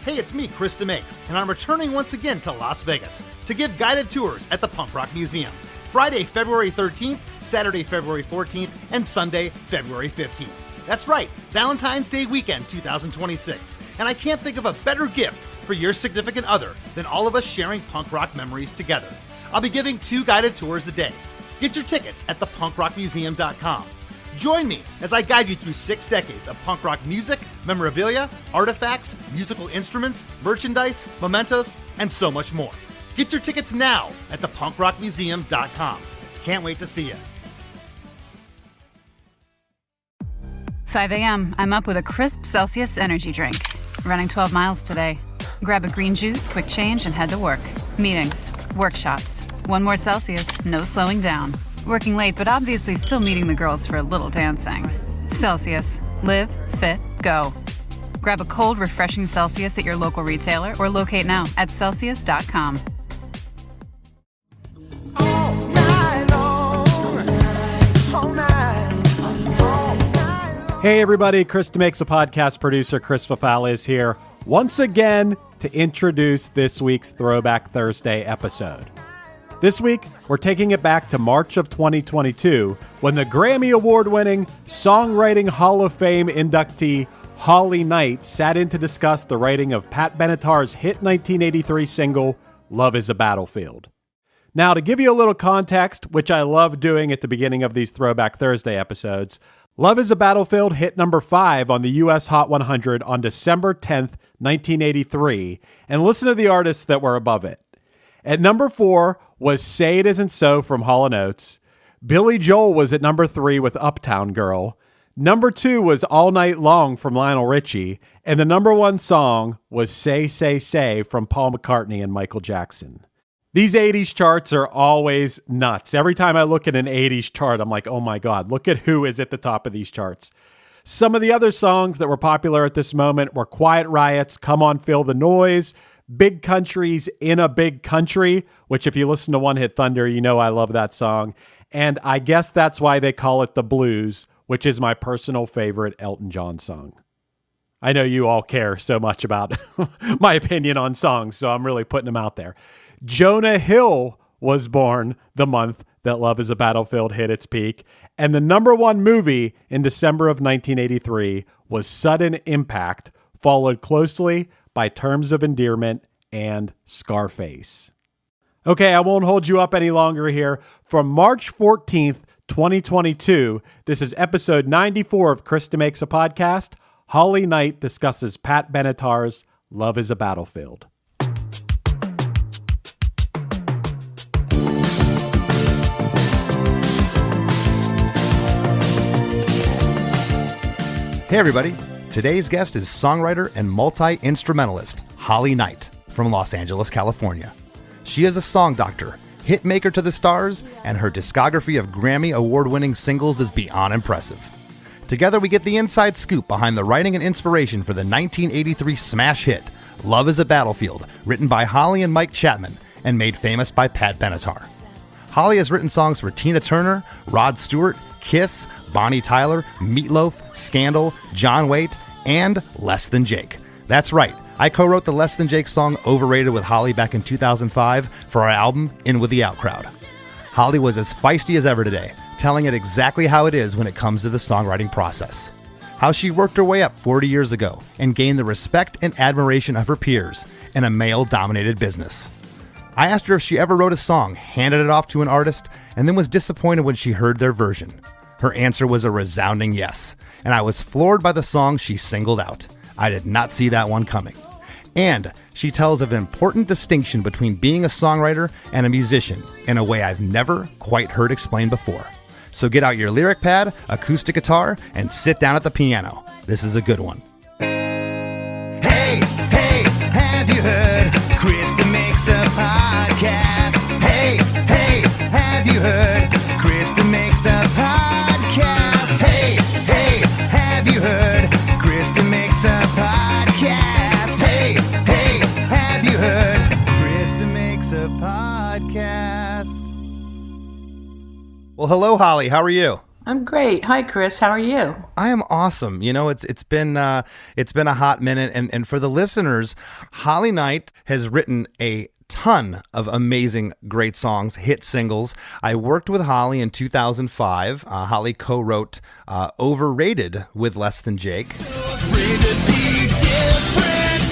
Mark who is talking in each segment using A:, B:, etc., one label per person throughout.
A: Hey, it's me, Chris DeMakes, and I'm returning once again to Las Vegas to give guided tours at the Punk Rock Museum. Friday, February 13th, Saturday, February 14th, and Sunday, February 15th. That's right, Valentine's Day weekend 2026. And I can't think of a better gift for your significant other than all of us sharing punk rock memories together. I'll be giving 2 guided tours a day. Get your tickets at thepunkrockmuseum.com. Join me as I guide you through 6 decades of punk rock music, memorabilia, artifacts, musical instruments, merchandise, mementos, and so much more. Get your tickets now at thepunkrockmuseum.com. Can't wait to see you.
B: 5 a.m., I'm up with a crisp Celsius energy drink. Running 12 miles today. Grab a green juice, quick change, and head to work. Meetings, workshops. 1 more Celsius, no slowing down. Working late, but obviously still meeting the girls for a little dancing. Celsius. Live, fit, go. Grab a cold, refreshing Celsius at your local retailer or locate now at Celsius.com.
C: Hey everybody, Chris DeMakes, a podcast producer. Chris Fafala is here once again to introduce this week's Throwback Thursday episode. This week, we're taking it back to March of 2022 when the Grammy Award-winning Songwriting Hall of Fame inductee Holly Knight sat in to discuss the writing of Pat Benatar's hit 1983 single, Love is a Battlefield. Now, to give you a little context, which I love doing at the beginning of these Throwback Thursday episodes, Love is a Battlefield hit number 5 on the US Hot 100 on December 10th, 1983, and listen to the artists that were above it. At number 4 was Say It Isn't So from Hall & Oates. Billy Joel was at number 3 with Uptown Girl. Number 2 was All Night Long from Lionel Richie. And the number 1 song was Say, Say, Say from Paul McCartney and Michael Jackson. These 80s charts are always nuts. Every time I look at an 80s chart, I'm like, oh my God, look at who is at the top of these charts. Some of the other songs that were popular at this moment were Quiet Riot's Come On Feel the Noise, Big Country's In a Big Country, which if you listen to One Hit Thunder, you know I love that song. And I guess that's why they call it The Blues, which is my personal favorite Elton John song. I know you all care so much about my opinion on songs, so I'm really putting them out there. Jonah Hill was born the month that Love is a Battlefield hit its peak, and the number 1 movie in December of 1983 was Sudden Impact, followed closely by Terms of Endearment and Scarface. Okay, I won't hold you up any longer here. From March 14th, 2022, this is episode 94 of Chris DeMakes, a podcast. Holly Knight discusses Pat Benatar's Love is a Battlefield.
A: Hey everybody, today's guest is songwriter and multi-instrumentalist Holly Knight from Los Angeles, California. She is a song doctor, hit maker to the stars, and her discography of Grammy Award-winning singles is beyond impressive. Together we get the inside scoop behind the writing and inspiration for the 1983 smash hit, Love is a Battlefield, written by Holly and Mike Chapman and made famous by Pat Benatar. Holly has written songs for Tina Turner, Rod Stewart, Kiss, Bonnie Tyler, Meatloaf, Scandal, John Waite, and Less Than Jake. That's right, I co-wrote the Less Than Jake song Overrated with Holly back in 2005 for our album In With the Out Crowd. Holly was as feisty as ever today, telling it exactly how it is when it comes to the songwriting process. How she worked her way up 40 years ago and gained the respect and admiration of her peers in a male-dominated business. I asked her if she ever wrote a song, handed it off to an artist, and then was disappointed when she heard their version. Her answer was a resounding yes, and I was floored by the song she singled out. I did not see that one coming. And she tells of an important distinction between being a songwriter and a musician in a way I've never quite heard explained before. So get out your lyric pad, acoustic guitar, and sit down at the piano. This is a good one. Hey, hey, have you heard? Chris DeMakes a podcast. Hey, hey, have you heard? Chris DeMakes a podcast. Hey, hey, have you heard? Chris DeMakes a podcast. Hey, hey, have you heard? Chris DeMakes a podcast. Well, hello, Holly. How are you?
D: I'm great. Hi, Chris. How are you?
A: I am awesome. You know, it's been a hot minute, and for the listeners, Holly Knight has written a ton of amazing, great songs, hit singles. I worked with Holly in 2005. Holly co-wrote "Overrated" with Less Than Jake.
E: Afraid to be different.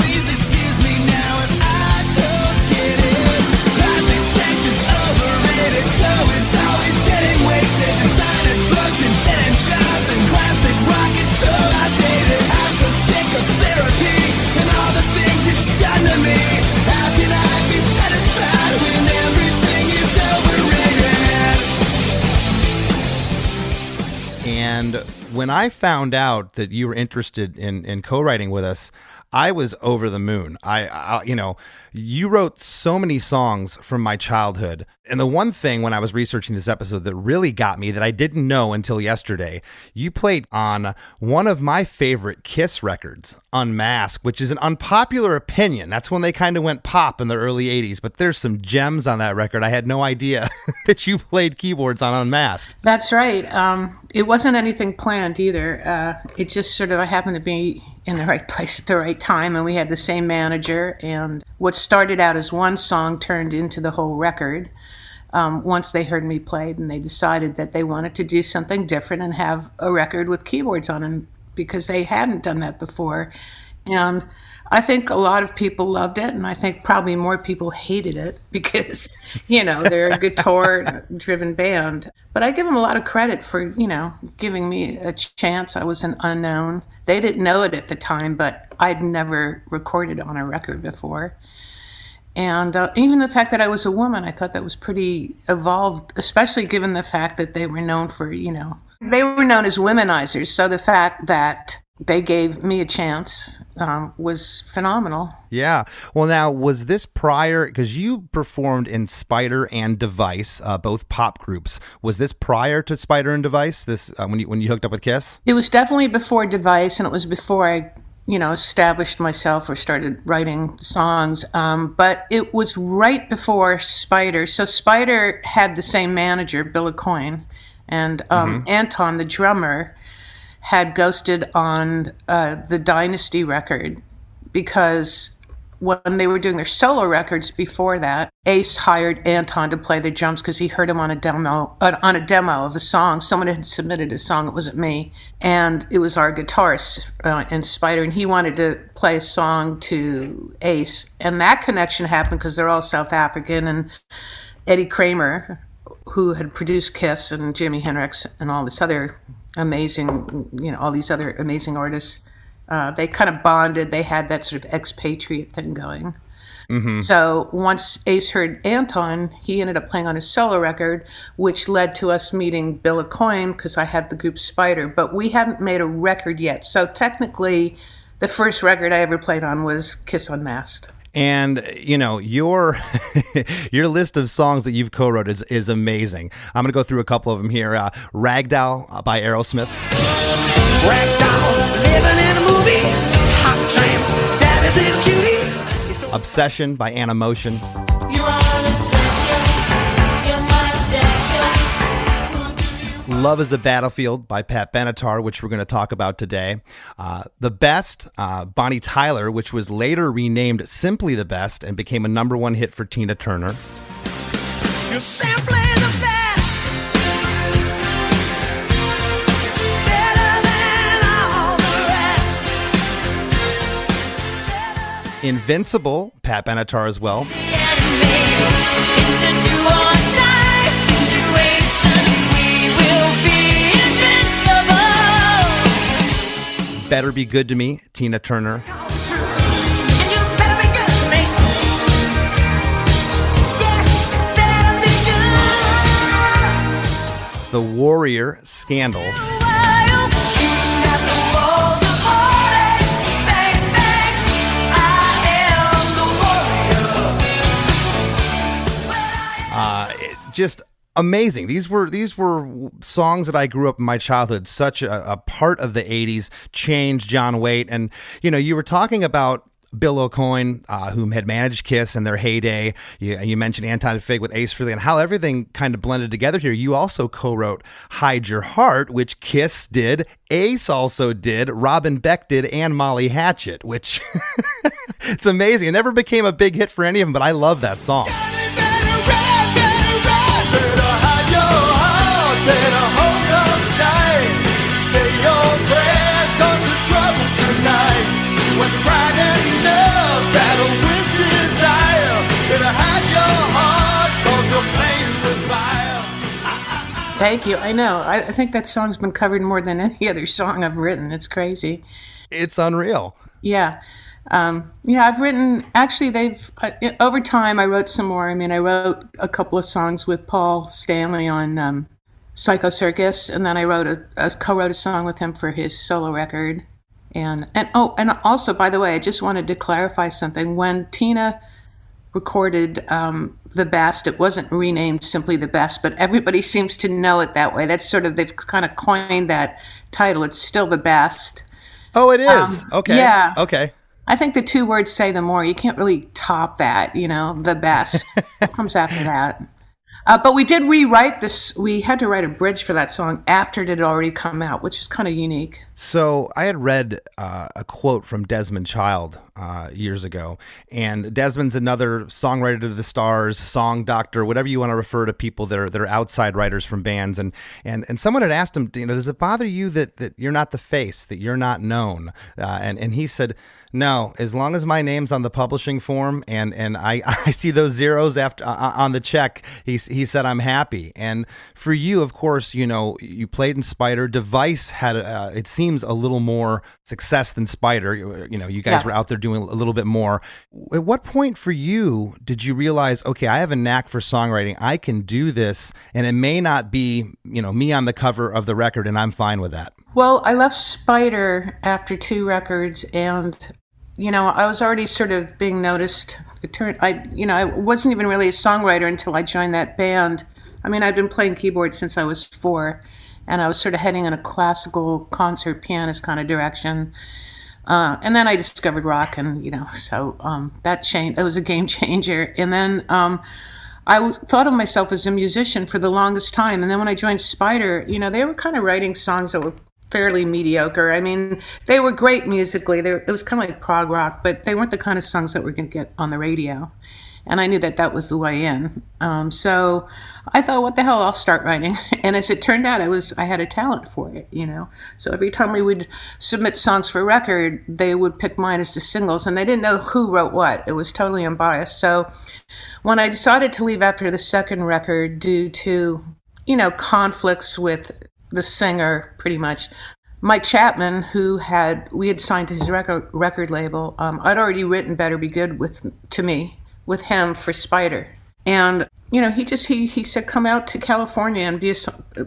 E: Please excuse me now if I don't get it. I think sex is overrated, so it's always getting wasted. Designer drugs and dead jobs and classic rock is so outdated. I'm so sick of therapy and all the things it's done to me. How can I be satisfied when everything is overrated?
A: And when I found out that you were interested in co-writing with us, I was over the moon. You wrote so many songs from my childhood. And the one thing when I was researching this episode that really got me that I didn't know until yesterday, you played on one of my favorite Kiss records, Unmasked, which is an unpopular opinion. That's when they kind of went pop in the early 80s, but there's some gems on that record. I had no idea that you played keyboards on Unmasked.
D: That's right. It wasn't anything planned either. It just sort of, I happened to be in the right place at the right time, and we had the same manager, and what started out as one song turned into the whole record. Once they heard me play, and they decided that they wanted to do something different and have a record with keyboards on it, because they hadn't done that before. And I think a lot of people loved it, and I think probably more people hated it because, they're a guitar-driven band. But I give them a lot of credit for, giving me a chance. I was an unknown. They didn't know it at the time, but I'd never recorded on a record before. And even the fact that I was a woman, I thought that was pretty evolved, especially given the fact that they were known for, they were known as womenizers. So the fact that they gave me a chance was phenomenal.
A: Yeah. Well, now, was this prior, because you performed in Spider and Device, both pop groups. Was this prior to Spider and Device, this when you hooked up with Kiss?
D: It was definitely before Device, and it was before I established myself or started writing songs. But it was right before Spider. So Spider had the same manager, Bill Coyne, and Anton, the drummer, had ghosted on the Dynasty record because when they were doing their solo records before that, Ace hired Anton to play the drums because he heard him on a demo of a song. Someone had submitted a song, it wasn't me, and it was our guitarist in Spider, and he wanted to play a song to Ace, and that connection happened because they're all South African, and Eddie Kramer, who had produced Kiss and Jimi Hendrix and all this other amazing, all these other amazing artists, they kind of bonded. They had that sort of expatriate thing going. Mm-hmm. So once Ace heard Anton, he ended up playing on his solo record, which led to us meeting Bill Coyne because I had the group Spider, but we hadn't made a record yet. So technically, the first record I ever played on was Kiss Unmasked.
A: And, your your list of songs that you've co-wrote is amazing. I'm going to go through a couple of them here. Ragdoll by Aerosmith.
E: Ragdoll, living in a movie. Hot tramp, daddy's little cutie.
A: Obsession by Animotion.
E: You are an obsession. You're my obsession.
A: Love is a Battlefield by Pat Benatar, which we're going to talk about today. The Best, Bonnie Tyler, which was later renamed Simply the Best and became a #1 hit for Tina Turner.
E: You're simply the best. Better than all the rest.
A: Invincible, Pat Benatar as well. Better Be Good to Me, Tina Turner. The Warrior, Scandal. Just amazing. These were songs that I grew up in my childhood, such a part of the 80s. Change, John Waite. And, you were talking about Bill O'Coin, who had managed Kiss in their heyday. You mentioned Anti-Fig with Ace Frehley, and how everything kind of blended together here. You also co-wrote Hide Your Heart, which Kiss did, Ace also did, Robin Beck did, and Molly Hatchet, which it's amazing. It never became a big hit for any of them, but I love that song.
D: Thank you. I know. I think that song's been covered more than any other song I've written. It's crazy.
A: It's unreal.
D: Yeah. I've written, actually, over time, I wrote some more. I mean, I wrote a couple of songs with Paul Stanley on Psycho Circus, and then I co-wrote a song with him for his solo record. And also, by the way, I just wanted to clarify something. When Tina recorded The Best, it wasn't renamed simply The Best, but everybody seems to know it that way. That's sort of, they've kind of coined that title. It's still The Best.
A: Oh, it is? Okay.
D: Yeah.
A: Okay.
D: I think the two words say the more. You can't really top that, The Best. What comes after that? But we did rewrite this. We had to write a bridge for that song after it had already come out, which is kind of unique.
A: So I had read a quote from Desmond Child years ago, and Desmond's another songwriter to the stars, song doctor, whatever you want to refer to people that are outside writers from bands. And someone had asked him, does it bother you that you're not the face, that you're not known? And he said, no, as long as my name's on the publishing form and I see those zeros after on the check, he said, I'm happy. And for you, of course, you played in Spider. Device had, it seems, a little more success than Spider. You guys were out there doing a little bit more. At what point for you did you realize, okay, I have a knack for songwriting. I can do this, and it may not be, me on the cover of the record, and I'm fine with that.
D: Well, I left Spider after 2 records, and I was already sort of being noticed. I wasn't even really a songwriter until I joined that band. I mean, I'd been playing keyboard since I was 4, and I was sort of heading in a classical concert pianist kind of direction. And then I discovered rock, and so that changed. It was a game changer. And then I thought of myself as a musician for the longest time. And then when I joined Spider, they were kind of writing songs that were fairly mediocre. I mean, they were great musically. It was kind of like prog rock, but they weren't the kind of songs that were going to get on the radio. And I knew that was the way in. So I thought, what the hell, I'll start writing. And as it turned out, I had a talent for it, So every time we would submit songs for a record, they would pick mine as the singles, and they didn't know who wrote what. It was totally unbiased. So when I decided to leave after the second record due to, conflicts with the singer, pretty much, Mike Chapman, we had signed to his record label. I'd already written Better Be Good with him for Spider. And, he said, come out to California and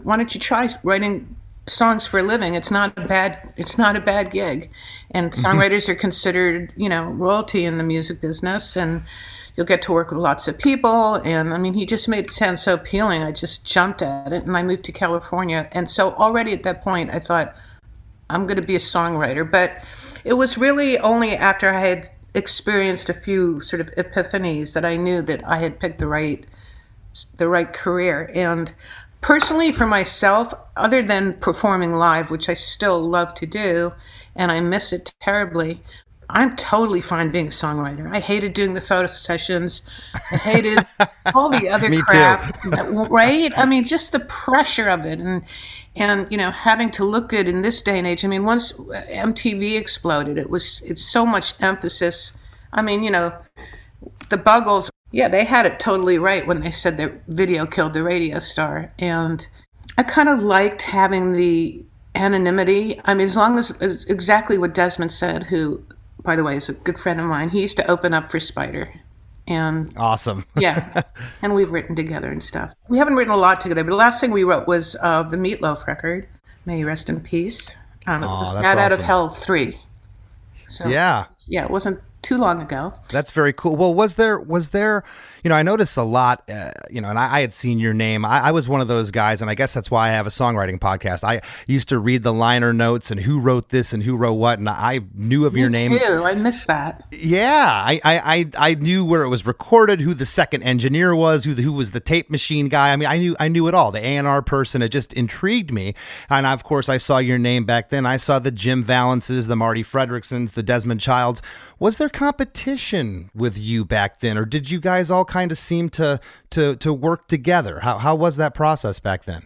D: why don't you try writing songs for a living? It's not a bad gig. And songwriters are considered, royalty in the music business, and you'll get to work with lots of people. And he just made it sound so appealing. I just jumped at it, and I moved to California. And so already at that point, I thought, I'm going to be a songwriter. But it was really only after I had experienced a few sort of epiphanies that I knew that I had picked the right career. And personally, for myself, other than performing live, which I still love to do, and I miss it terribly, I'm totally fine being a songwriter. I hated doing the photo sessions. I hated all the other crap, right? Just the pressure of it, and having to look good in this day and age. Once MTV exploded, it's so much emphasis. The Buggles, they had it totally right when they said that video killed the radio star, and I kind of liked having the anonymity. As long as exactly what Desmond said, who, by the way, is a good friend of mine. He used to open up for Spider. And
A: awesome.
D: Yeah. And we've written together and stuff. We haven't written a lot together, but the last thing we wrote was the Meatloaf record. May he rest in peace. It was Bad Out of Hell 3. So, yeah, it wasn't too long ago.
A: That's very cool. Well, was there, I noticed a lot, and I had seen your name. I was one of those guys, and I guess that's why I have a songwriting podcast. I used to read the liner notes and who wrote this and who wrote what, and I knew of your name.
D: Me too. I missed that.
A: Yeah, I knew where it was recorded, who the second engineer was, who was the tape machine guy. I mean, I knew it all. The A&R person, it just intrigued me. And of course, I saw your name back then. I saw the Jim Valances, the Marty Fredricksons, the Desmond Childs. Was there competition with you back then, or did you guys all kind of seem to work together? How was that process back then?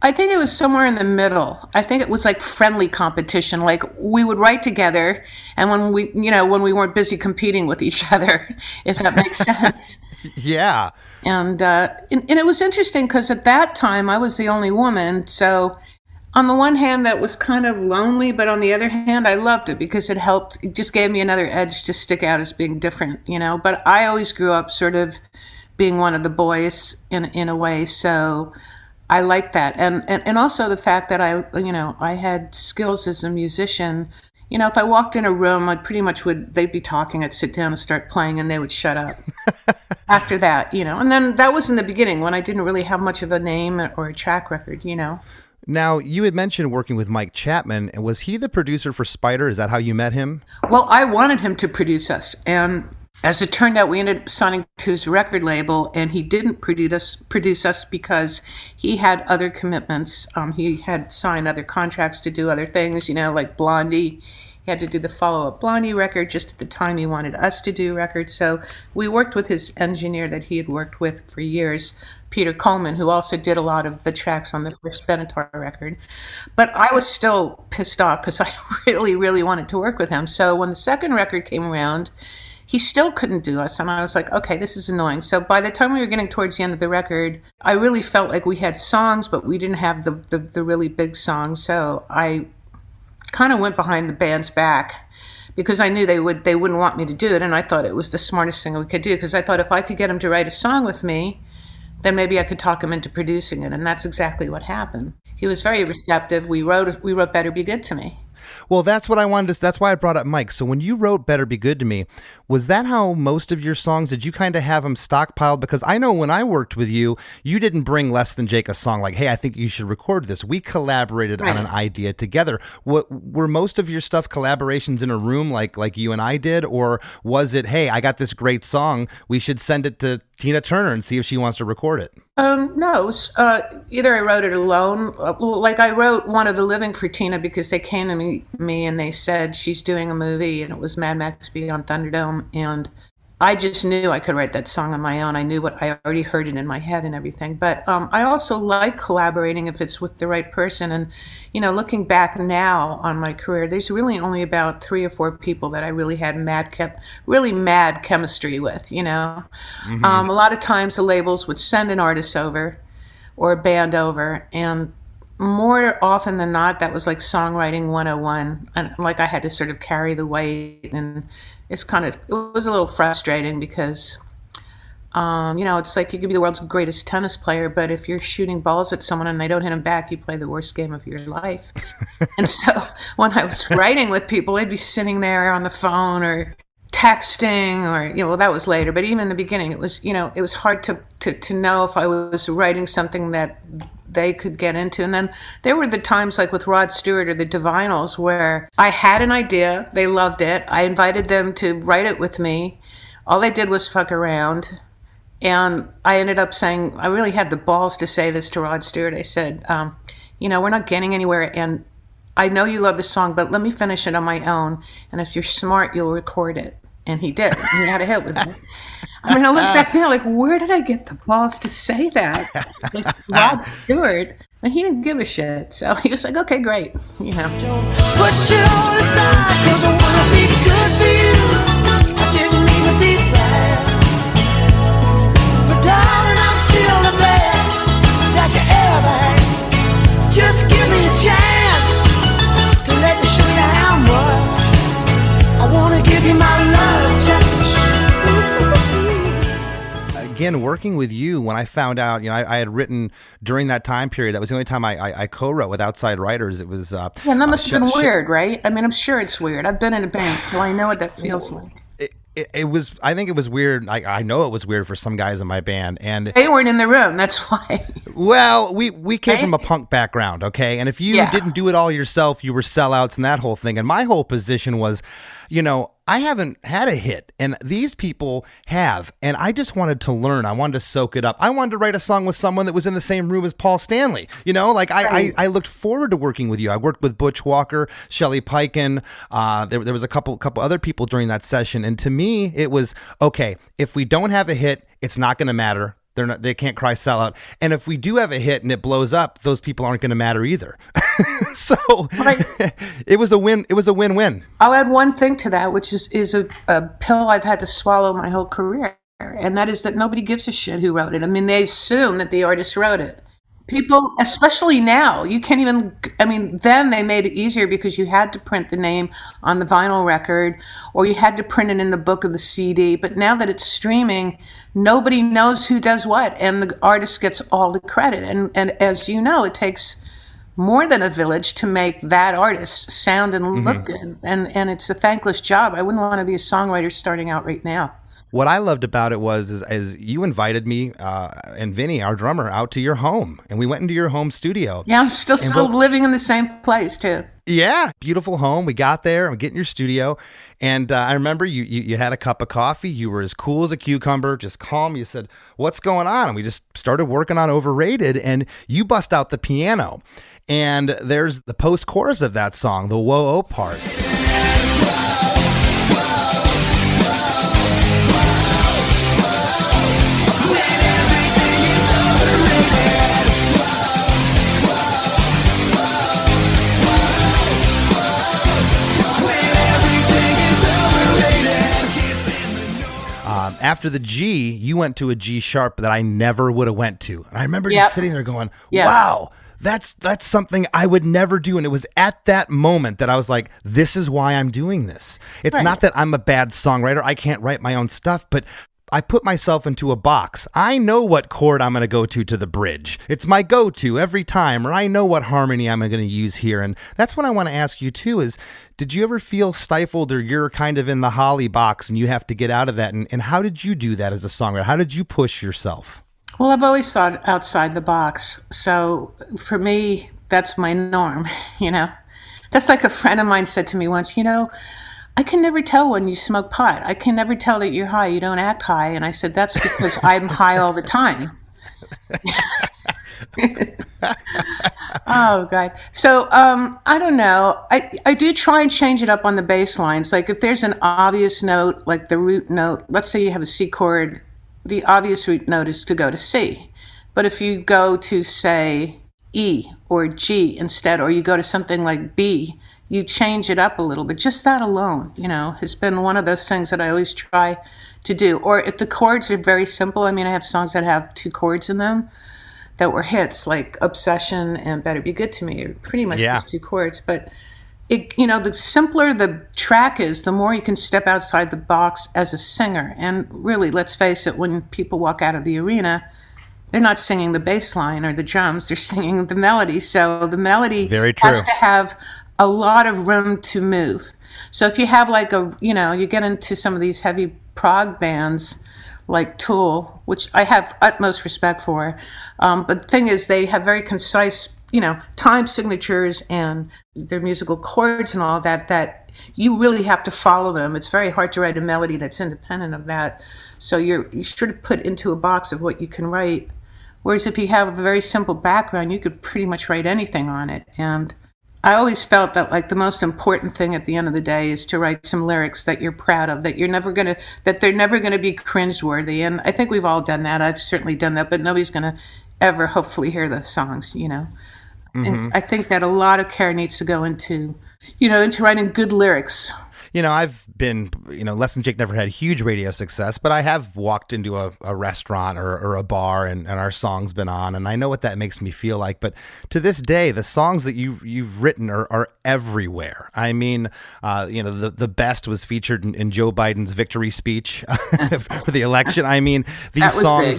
D: I think it was somewhere in the middle. I think it was like friendly competition. Like we would write together, and when we weren't busy competing with each other, if that makes sense.
A: Yeah.
D: And it was interesting because at that time I was the only woman. So on the one hand, that was kind of lonely, but on the other hand, I loved it because it just gave me another edge to stick out as being different, But I always grew up sort of being one of the boys in a way. So I like that. And also the fact that I had skills as a musician. If I walked in a room, they'd be talking, I'd sit down and start playing, and they would shut up after that, And then that was in the beginning when I didn't really have much of a name or a track record,
A: Now, you had mentioned working with Mike Chapman. And was he the producer for Spider? Is that how you met him?
D: Well, I wanted him to produce us. And as it turned out, we ended up signing to his record label, and he didn't produce us because he had other commitments. He had signed other contracts to do other things, like Blondie. He had to do the follow-up Blondie record just at the time he wanted us to do records. So we worked with his engineer that he had worked with for years, Peter Coleman, who also did a lot of the tracks on the first Benatar record. But I was still pissed off because I really, really wanted to work with him. So when the second record came around, he still couldn't do us. And I was like, okay, this is annoying. So by the time we were getting towards the end of the record, I really felt like we had songs, but we didn't have the really big songs. So I kind of went behind the band's back because I knew they wouldn't want me to do it. And I thought it was the smartest thing we could do because I thought if I could get him to write a song with me, then maybe I could talk him into producing it. And that's exactly what happened. He was very receptive. We wrote Better Be Good to Me.
A: Well, that's what I wanted to, that's why I brought up Mike. So when you wrote Better Be Good to Me, was that how most of your songs, did you kind of have them stockpiled? Because I know when I worked with you, you didn't bring Less Than Jake a song like, hey, I think you should record this. We collaborated on an idea together. Were most of your stuff collaborations in a room like you and I did? Or was it, hey, I got this great song, we should send it to Tina Turner and see if she wants to record it?
D: No, it was, either I wrote it alone, like I wrote one of the Living for Tina because they came to me and they said she's doing a movie and it was Mad Max Beyond Thunderdome, and I just knew I could write that song on my own. I knew I already heard it in my head and everything. But I also like collaborating if it's with the right person. And, looking back now on my career, there's really only about 3 or 4 people that I really had really mad chemistry with, Mm-hmm. A lot of times the labels would send an artist over or a band over, and more often than not, that was like songwriting 101. And like I had to sort of carry the weight, and it was a little frustrating because, it's like you could be the world's greatest tennis player, but if you're shooting balls at someone and they don't hit them back, you play the worst game of your life. And so when I was writing with people, I'd be sitting there on the phone or texting or, that was later. But even in the beginning, it was, it was hard to know if I was writing something that they could get into. And then there were the times like with Rod Stewart or the Divinals where I had an idea, they loved it, I invited them to write it with me, all they did was fuck around, and I ended up saying, I really had the balls to say this to Rod Stewart. I said, we're not getting anywhere, and I know you love this song, but let me finish it on my own, and if you're smart, you'll record it. And he did. He had a hit with it. I look back now, like, where did I get the balls to say that? Like, Rod Stewart. And he didn't give a shit. So he was like, okay, great.
E: Push it all aside, 'cause I wanna be good for you. I didn't mean to be bad. But darling, I'm still the best that you ever had. Just give me a chance to let me show you how much I wanna give you my love touch.
A: Again, working with you, when I found out, I had written during that time period, that was the only time I co-wrote with outside writers. It was...
D: yeah, and that must have been weird, right? I'm sure it's weird. I've been in a band, so I know what that feels like.
A: it was, I think it was weird. I know it was weird for some guys in my band, and
D: They weren't in the room. That's why.
A: well, we came from a punk background, okay? And if you didn't do it all yourself, you were sellouts and that whole thing. And my whole position was, I haven't had a hit, and these people have, and I just wanted to learn. I wanted to soak it up. I wanted to write a song with someone that was in the same room as Paul Stanley. I looked forward to working with you. I worked with Butch Walker, Shelley Piken. There was a couple other people during that session, and to me, it was okay. If we don't have a hit, it's not going to matter. They can't cry sellout. And if we do have a hit and it blows up, those people aren't going to matter either. So it was a win. It was a win-win.
D: I'll add one thing to that, which is a pill I've had to swallow my whole career. And that is that nobody gives a shit who wrote it. I mean, they assume that the artist wrote it. People, especially now, you can't even, then they made it easier because you had to print the name on the vinyl record or you had to print it in the book of the CD. But now that it's streaming, nobody knows who does what, and the artist gets all the credit. And as you know, it takes more than a village to make that artist sound and look good. And it's a thankless job. I wouldn't want to be a songwriter starting out right now.
A: What I loved about it was is you invited me and Vinny, our drummer, out to your home, and we went into your home studio.
D: Yeah, I'm still living in the same place too.
A: Yeah, beautiful home. We got there and we get in your studio, and I remember you had a cup of coffee. You were as cool as a cucumber, just calm. You said, "What's going on?" And we just started working on Overrated, and you bust out the piano, and there's the post-chorus of that song, the whoa-oh part. After the G, you went to a G sharp that I never would have went to. And I remember just sitting there going, wow, that's something I would never do. And it was at that moment that I was like, this is why I'm doing this. It's not that I'm a bad songwriter. I can't write my own stuff, but I put myself into a box. I know what chord I'm going to go to the bridge. It's my go-to every time, or I know what harmony I'm going to use here. And that's what I want to ask you too is, did you ever feel stifled, or you're kind of in the Holly box and you have to get out of that? And how did you do that as a songwriter? How did you push yourself?
D: Well, I've always thought outside the box. So for me, that's my norm, That's like a friend of mine said to me once, I can never tell when you smoke pot. I can never tell that you're high. You don't act high. And I said, that's because I'm high all the time. Oh, God. So I don't know. I do try and change it up on the bass lines. Like if there's an obvious note, like the root note, let's say you have a C chord, the obvious root note is to go to C. But if you go to, say, E or G instead, or you go to something like B, you change it up a little bit. Just that alone, has been one of those things that I always try to do. Or if the chords are very simple, I have songs that have 2 chords in them that were hits, like Obsession and Better Be Good to Me, are pretty much just 2 chords. But, the simpler the track is, the more you can step outside the box as a singer. And really, let's face it, when people walk out of the arena, they're not singing the bass line or the drums, they're singing the melody. So the melody has to have a lot of room to move. So if you have you get into some of these heavy prog bands like Tool, which I have utmost respect for, but the thing is they have very concise, time signatures and their musical chords and all that you really have to follow them. It's very hard to write a melody that's independent of that. So you're sort of put into a box of what you can write. Whereas if you have a very simple background, you could pretty much write anything on it. And I always felt that the most important thing at the end of the day is to write some lyrics that you're proud of, that they're never gonna be cringeworthy. And I think we've all done that. I've certainly done that, but nobody's gonna ever hopefully hear those songs, And I think that a lot of care needs to go into writing good lyrics.
A: I've been, Less Than Jake never had huge radio success, but I have walked into a restaurant or a bar and our song's been on, and I know what that makes me feel like. But to this day, the songs that you've written are everywhere. The best was featured in Joe Biden's victory speech for the election. These songs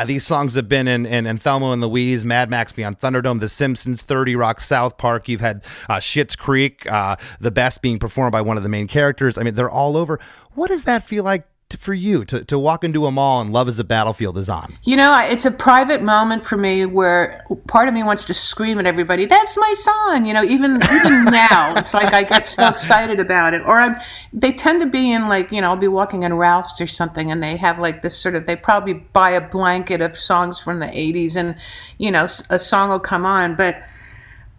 A: these songs have been in Thelma and Louise, Mad Max Beyond Thunderdome, The Simpsons, 30 Rock, South Park. You've had Schitt's Creek, the best being performed by one of the main characters. I mean, they're all over. What does that feel like for you to walk into a mall and Love is a Battlefield is on?
D: You know, it's a private moment for me where part of me wants to scream at everybody, "That's my song!" You know, even now, it's like I get so excited about it. Or they tend to be in like, you know, I'll be walking in Ralph's or something, and they have like this sort of, they probably buy a blanket of songs from the 80s, and, you know, a song will come on, but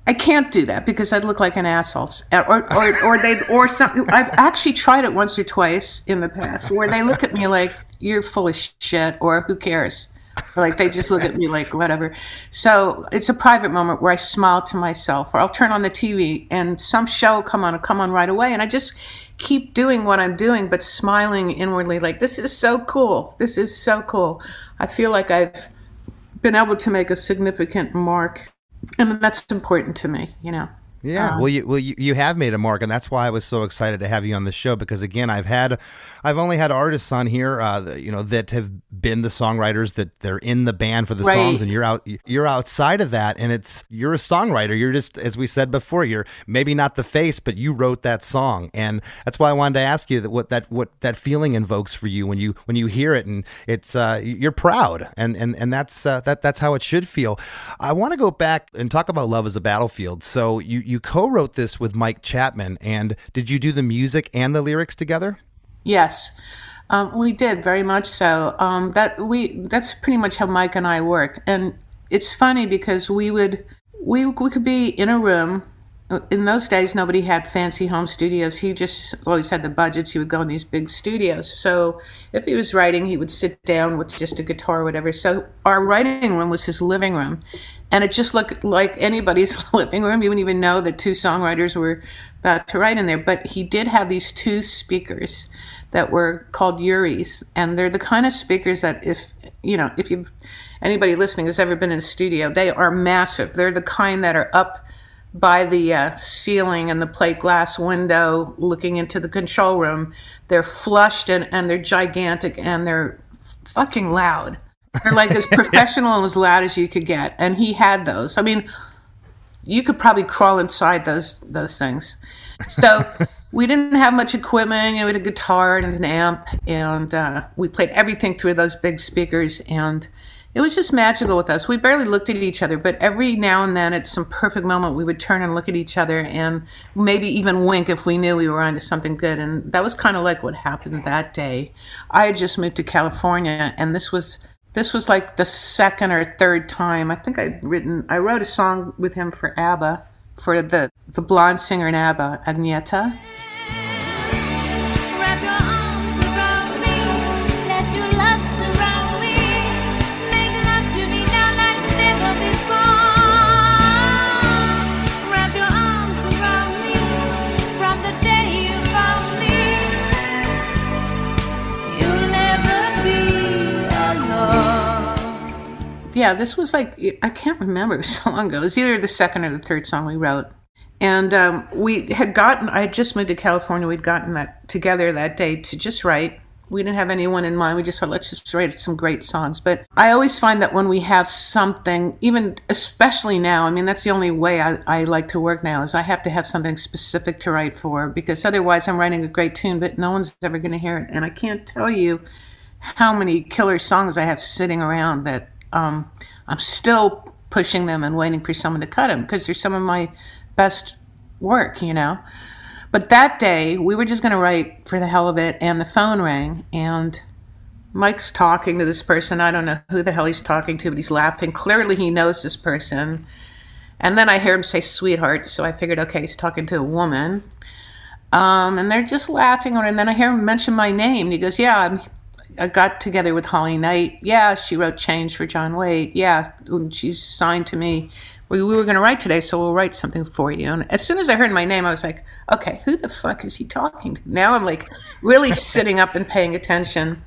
D: I can't do that because I'd look like an asshole, or something. I've actually tried it once or twice in the past where they look at me like, "You're full of shit," or "Who cares?" Or like they just look at me like whatever. So it's a private moment where I smile to myself, or I'll turn on the TV and some show will come on right away, and I just keep doing what I'm doing, but smiling inwardly, like, this is so cool. This is so cool. I feel like I've been able to make a significant mark. And that's important to me, you know.
A: Yeah, you have made a mark, and that's why I was so excited to have you on the show, because again, I've only had artists on here, you know, that have been the songwriters, that they're in the band for the songs, and you're outside of that, and you're a songwriter. You're just, as we said before, you're maybe not the face, but you wrote that song, and that's why I wanted to ask you what that feeling invokes for you when you hear it, and it's you're proud, and that's how it should feel. I want to go back and talk about Love is a Battlefield. So you co-wrote this with Mike Chapman, and did you do the music and the lyrics together?
D: Yes, we did, very much so. That's pretty much how Mike and I worked. And it's funny because we could be in a room. In those days, nobody had fancy home studios. He just always had the budgets. He would go in these big studios. So if he was writing, he would sit down with just a guitar or whatever. So our writing room was his living room. And it just looked like anybody's living room. You wouldn't even know that two songwriters were about to write in there. But he did have these two speakers that were called Uris. And they're the kind of speakers that if anybody listening has ever been in a studio, they are massive. They're the kind that are up by the ceiling and the plate glass window looking into the control room. They're flushed and they're gigantic and they're fucking loud. They're like as professional and as loud as you could get. And he had those. I mean, you could probably crawl inside those things. So we didn't have much equipment. You know, we had a guitar and an amp, and we played everything through those big speakers, and it was just magical with us. We barely looked at each other, but every now and then at some perfect moment, we would turn and look at each other and maybe even wink if we knew we were onto something good. And that was kind of like what happened that day. I had just moved to California, and this was like the second or third time. I think I wrote a song with him for ABBA, for the blonde singer in ABBA, Agneta.
E: Wrap your arms around me, let your love surround me, make love to me now like never before. Wrap your arms around me, from the day you found me, you'll never be alone.
D: Yeah, this was like, I can't remember, it was so long ago. It was either the second or the third song we wrote. And I had just moved to California. We'd gotten that together that day to just write. We didn't have anyone in mind. We just thought, let's just write some great songs. But I always find that when we have something, even especially now, I mean, that's the only way I like to work now, is I have to have something specific to write for, because otherwise I'm writing a great tune, but no one's ever going to hear it. And I can't tell you how many killer songs I have sitting around that I'm still pushing them and waiting for someone to cut them, because they're some of my best work, you know. But that day we were just going to write for the hell of it, and the phone rang, and Mike's talking to this person. I don't know who the hell he's talking to, but he's laughing. Clearly he knows this person. And then I hear him say sweetheart, so I figured, okay, he's talking to a woman. And they're just laughing, and then I hear him mention my name, and he goes, yeah, I got together with Holly Knight. Yeah, she wrote Change for John Waite. Yeah, she's signed to me. We were going to write today, so we'll write something for you. And as soon as I heard my name, I was like, okay, who the fuck is he talking to? Now I'm like really sitting up and paying attention.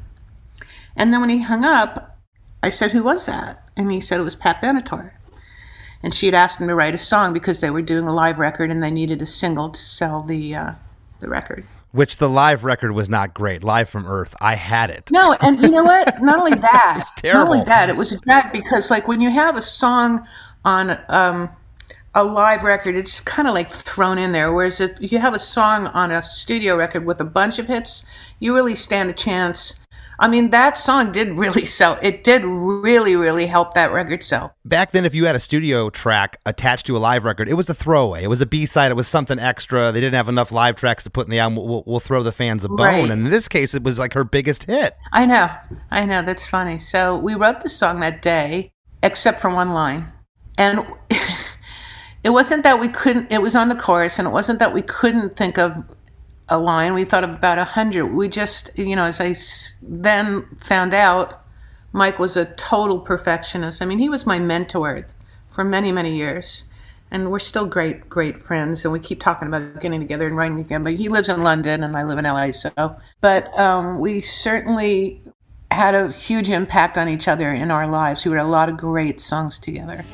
D: And then when he hung up, I said, who was that? And he said it was Pat Benatar. And she had asked him to write a song because they were doing a live record and they needed a single to sell the record.
A: Which the live record was not great. Live from Earth. I had it.
D: No, and you know what? Not only that.
A: It's terrible.
D: Not only that, it was bad because like when you have a song on a live record, it's kind of like thrown in there. Whereas if you have a song on a studio record with a bunch of hits, you really stand a chance. I mean, that song did really sell. It did really, really help that record sell.
A: Back then, if you had a studio track attached to a live record, it was a throwaway. It was a B-side. It was something extra. They didn't have enough live tracks to put in the album. We'll throw the fans a bone.
D: Right.
A: And in this case, it was like her biggest hit.
D: I know. That's funny. So we wrote the song that day, except for one line. And it wasn't that we couldn't, it was on the chorus, and it wasn't that we couldn't think of a line. We thought of about 100. We just, as I then found out, Mike was a total perfectionist. I mean, he was my mentor for many, many years. And we're still great, great friends. And we keep talking about getting together and writing again. But he lives in London and I live in LA, so. But we certainly had a huge impact on each other in our lives. We wrote a lot of great songs together.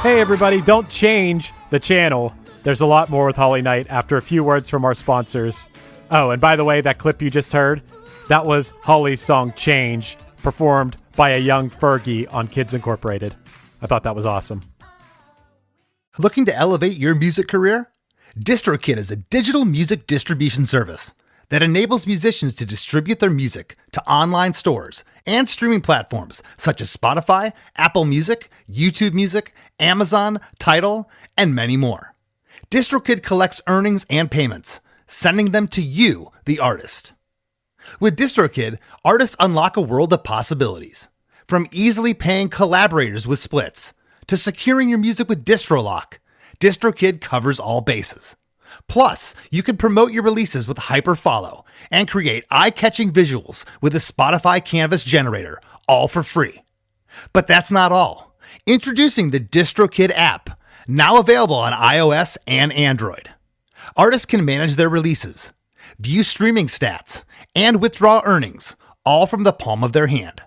C: Hey everybody, don't change the channel. There's a lot more with Holly Knight after a few words from our sponsors. Oh, and by the way, that clip you just heard, that was Holly's song Change, performed by a young Fergie on Kids Incorporated. I thought that was awesome.
A: Looking to elevate your music career? DistroKid is a digital music distribution service that enables musicians to distribute their music to online stores and streaming platforms such as Spotify, Apple Music, YouTube Music, Amazon, Tidal, and many more. DistroKid collects earnings and payments, sending them to you, the artist. With DistroKid, artists unlock a world of possibilities. From easily paying collaborators with splits to securing your music with DistroLock, DistroKid covers all bases. Plus, you can promote your releases with Hyperfollow and create eye-catching visuals with the Spotify Canvas generator, all for free. But that's not all. Introducing the DistroKid app, now available on iOS and Android. Artists can manage their releases, view streaming stats, and withdraw earnings, all from the palm of their hand.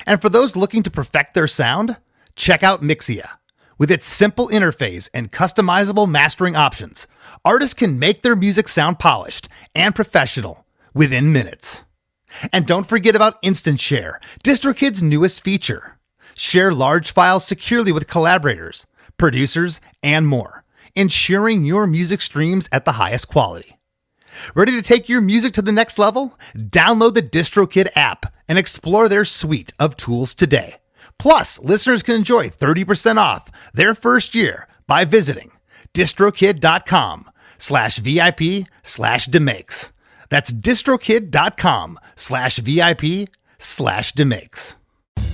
A: And for those looking to perfect their sound, check out Mixia. With its simple interface and customizable mastering options, artists can make their music sound polished and professional within minutes. And don't forget about Instant Share, DistroKid's newest feature. Share large files securely with collaborators, producers, and more, ensuring your music streams at the highest quality. Ready to take your music to the next level? Download the DistroKid app and explore their suite of tools today. Plus, listeners can enjoy 30% off their first year by visiting distrokid.com/VIP/DeMakes. That's distrokid.com/VIP/DeMakes.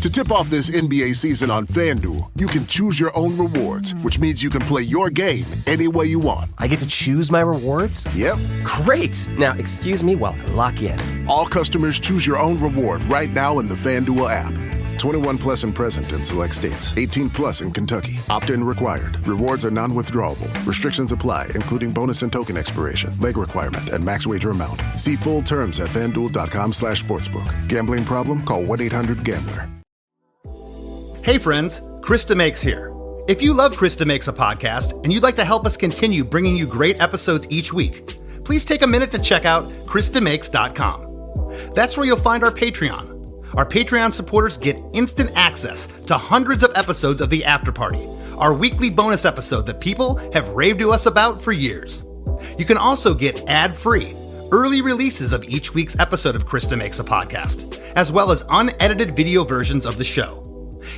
F: To tip off this NBA season on FanDuel, you can choose your own rewards, which means you can play your game any way you want.
G: I get to choose my rewards?
F: Yep.
G: Great! Now, excuse me while I lock in.
F: All customers choose your own reward right now in the FanDuel app. 21 plus and present in select states. 18 plus in Kentucky. Opt-in required. Rewards are non-withdrawable. Restrictions apply, including bonus and token expiration, leg requirement, and max wager amount. See full terms at FanDuel.com/sportsbook. Gambling problem? Call 1-800-GAMBLER.
A: Hey friends, Chris DeMakes here. If you love Chris DeMakes a podcast and you'd like to help us continue bringing you great episodes each week, please take a minute to check out ChrisDeMakes.com. That's where you'll find our Patreon. Our Patreon supporters get instant access to hundreds of episodes of The After Party, our weekly bonus episode that people have raved to us about for years. You can also get ad-free, early releases of each week's episode of Chris DeMakes a podcast, as well as unedited video versions of the show.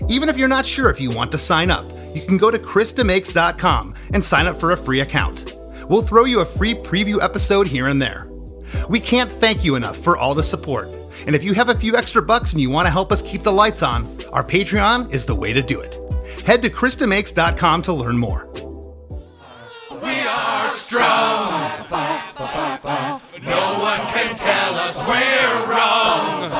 A: Even if you're not sure if you want to sign up, you can go to ChrisDeMakes.com and sign up for a free account. We'll throw you a free preview episode here and there. We can't thank you enough for all the support. And if you have a few extra bucks and you want to help us keep the lights on, our Patreon is the way to do it. Head to ChrisDeMakes.com to learn more.
E: We are strong. No one can tell us we're wrong.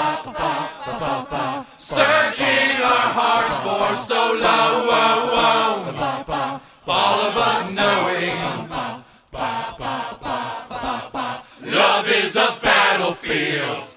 E: Searching our hearts for so long. All of us knowing love is a battlefield.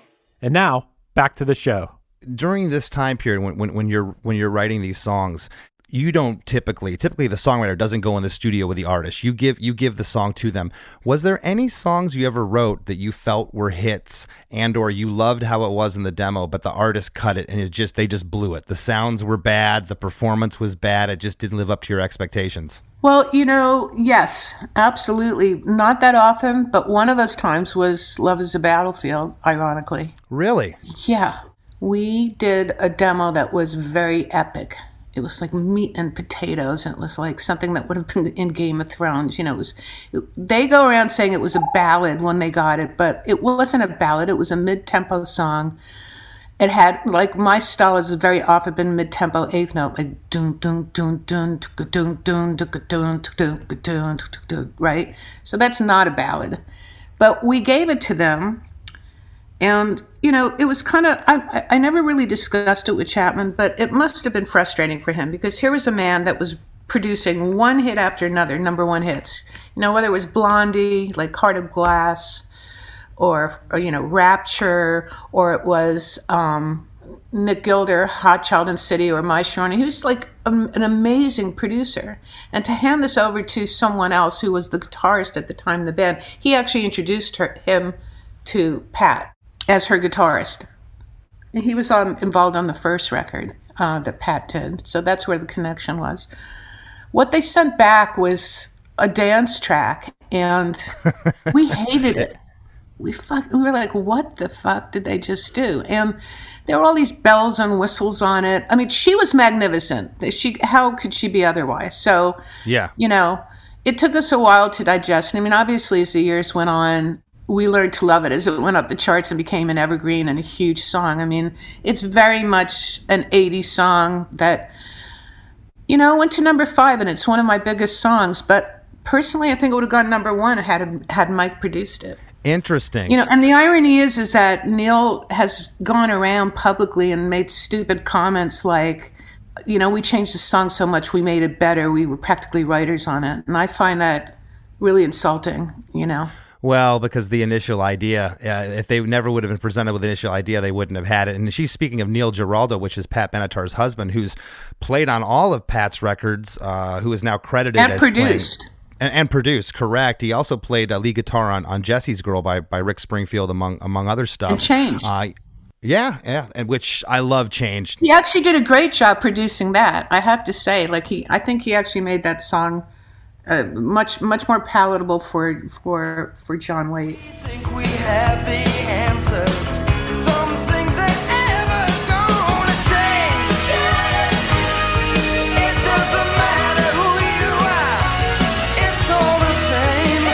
C: And now, back to the show.
A: During this time period when you're writing these songs, you don't typically the songwriter doesn't go in the studio with the artist. You give the song to them. Was there any songs you ever wrote that you felt were hits and or you loved how it was in the demo, but the artist cut it and they just blew it? The sounds were bad, the performance was bad, it just didn't live up to your expectations.
D: Well, yes, absolutely. Not that often, but one of those times was Love is a Battlefield, ironically.
A: Really?
D: Yeah. We did a demo that was very epic. It was like meat and potatoes, and it was like something that would have been in Game of Thrones. They go around saying it was a ballad when they got it, but it wasn't a ballad. It was a mid-tempo song. It had, like, my style has very often been mid-tempo eighth note, like dun dun dun dun dun dun dun dun dun, right? So that's not a ballad. But we gave it to them, and, it was kind of, I never really discussed it with Chapman, but it must have been frustrating for him, because here was a man that was producing one hit after another, number one hits. Whether it was Blondie, like Heart of Glass, or Rapture, or it was Nick Gilder, Hot Child and City, or My Sharona. He was like an amazing producer. And to hand this over to someone else who was the guitarist at the time in the band, he actually introduced him to Pat as her guitarist. And he was involved on the first record that Pat did. So that's where the connection was. What they sent back was a dance track, and we hated it. We were like, what the fuck did they just do? And there were all these bells and whistles on it. I mean, she was magnificent. How could she be otherwise? So,
A: yeah,
D: it took us a while to digest. I mean, obviously, as the years went on, we learned to love it as it went up the charts and became an evergreen and a huge song. I mean, it's very much an 80s song that, went to number 5, and it's one of my biggest songs. But personally, I think it would have gone number 1 had Mike produced it.
A: Interesting.
D: And the irony is that Neil has gone around publicly and made stupid comments like, we changed the song so much we made it better. We were practically writers on it. And I find that really insulting,
A: Well, because the initial idea, if they never would have been presented with the initial idea, they wouldn't have had it. And she's speaking of Neil Giraldo, which is Pat Benatar's husband, who's played on all of Pat's records, who is now credited
D: and
A: as
D: produced.
A: playing. And produced, correct. He also played lead guitar on Jesse's Girl by Rick Springfield, among other stuff.
D: And Change.
A: Yeah, and which I love Change.
D: He actually did a great job producing that, I have to say. I think he actually made that song much more palatable for John Waite.
E: We think we have the answers. Some things ain't ever gonna change. It doesn't matter who you are. It's all the same.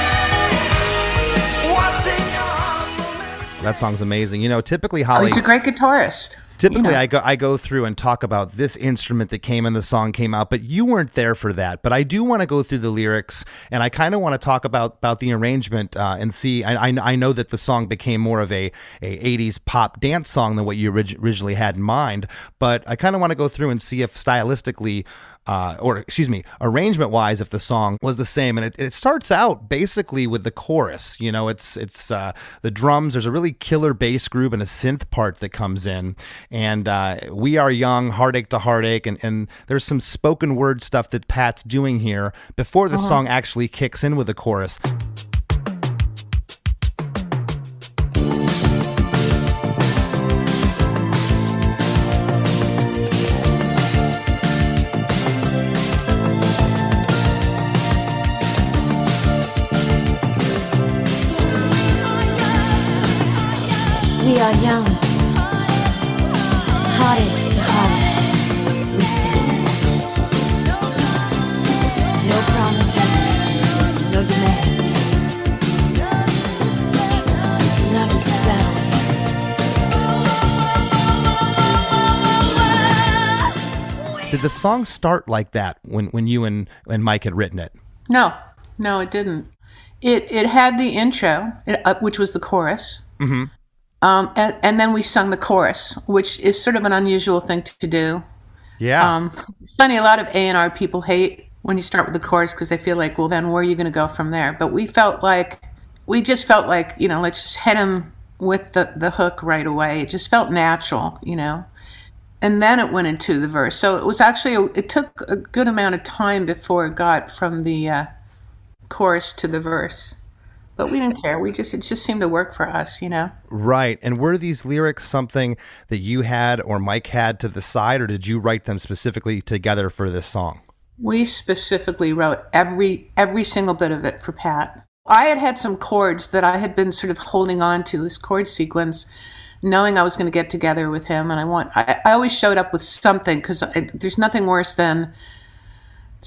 E: What's in your heart will never change.
A: That song's amazing. Typically, Holly.
D: He's a great guitarist.
A: Typically, I go through and talk about this instrument that came in the song came out, but you weren't there for that. But I do want to go through the lyrics, and I kind of want to talk about the arrangement and see. I know that the song became more of a 80s pop dance song than what you originally had in mind, but I kind of want to go through and see if stylistically, arrangement-wise, if the song was the same. And it starts out basically with the chorus. It's the drums. There's a really killer bass groove and a synth part that comes in. And We Are Young, Heartache to Heartache. And there's some spoken word stuff that Pat's doing here before the song actually kicks in with the chorus.
H: We are young, heartache to heartache, we stand. No promises, no demands. Love is a battlefield.
A: Did the song start like that when you and Mike had written it?
D: No, it didn't. It had the intro, which was the chorus.
A: Mm-hmm.
D: And then we sung the chorus, which is sort of an unusual thing to do.
A: Yeah.
D: Funny, a lot of A&R people hate when you start with the chorus because they feel like, well, then where are you going to go from there? But we just felt like, let's just hit him with the hook right away. It just felt natural, and then it went into the verse. So it was actually, it took a good amount of time before it got from the chorus to the verse. But we didn't care. It just seemed to work for us, you know?
A: Right. And were these lyrics something that you had or Mike had to the side, or did you write them specifically together for this song?
D: We specifically wrote every single bit of it for Pat. I had some chords that I had been sort of holding on to, this chord sequence, knowing I was going to get together with him. And I always showed up with something, because there's nothing worse than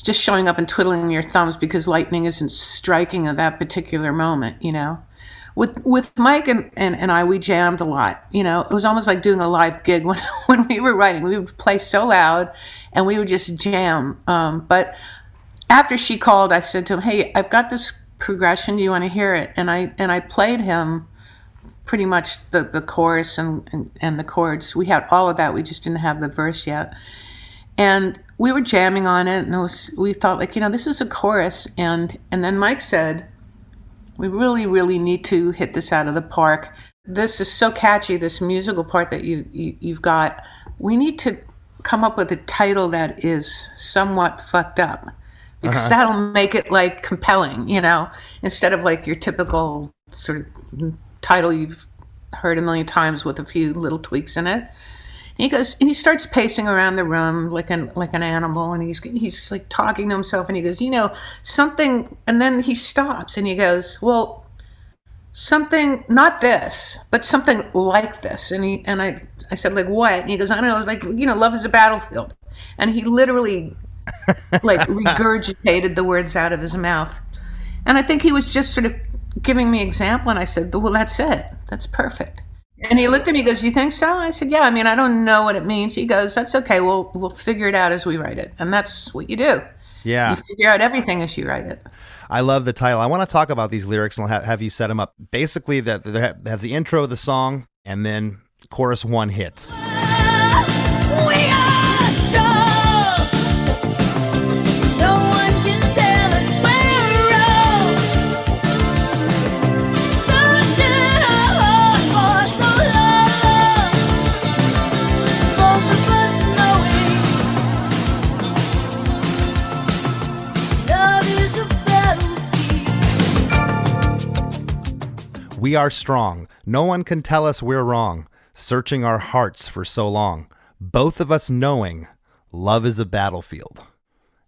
D: just showing up and twiddling your thumbs because lightning isn't striking at that particular moment, you know. With Mike and I, we jammed a lot. You know, it was almost like doing a live gig when we were writing. We would play so loud and we would just jam. But after she called, I said to him, hey, I've got this progression. Do you want to hear it? And I played him pretty much the chorus and the chords. We had all of that. We just didn't have the verse yet. And we were jamming on it, and we thought, like, you know, this is a chorus. And then Mike said, we really, really need to hit this out of the park. This is so catchy, this musical part that you've got. We need to come up with a title that is somewhat fucked up, because that'll make it, like, compelling, you know, instead of, like, your typical sort of title you've heard a million times with a few little tweaks in it. And he goes, and he starts pacing around the room like an animal, and he's like talking to himself, and he goes, you know, something, and then he stops and he goes, well, something, not this, but something like this. And I said, like, what? And he goes, I don't know. I was like, you know, love is a battlefield. And he literally like regurgitated the words out of his mouth. And I think he was just sort of giving me example, and I said, well, that's it. That's perfect. And he looked at me, he goes, you think so? I said, yeah, I mean, I don't know what it means. He goes, that's okay. We'll figure it out as we write it. And that's what you do.
A: Yeah.
D: You figure out everything as you write it.
A: I love the title. I want to talk about these lyrics, and I'll have you set them up. Basically, that has the intro of the song, and then chorus one hits.
H: We are strong. No one can tell us we're wrong. Searching our hearts for so long. Both of us knowing love is a battlefield.
A: We are strong. No one can tell us we're wrong. Searching our hearts for so long. Both of us knowing love is a battlefield.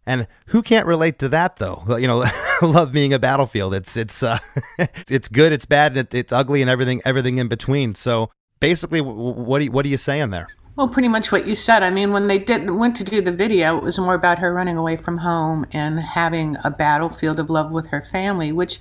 A: And who can't relate to that, though? You know, love being a battlefield. It's it's good, it's bad, it's ugly, and everything in between. So basically, what are you saying there?
D: Well, pretty much what you said. I mean, when they went to do the video, it was more about her running away from home and having a battlefield of love with her family, which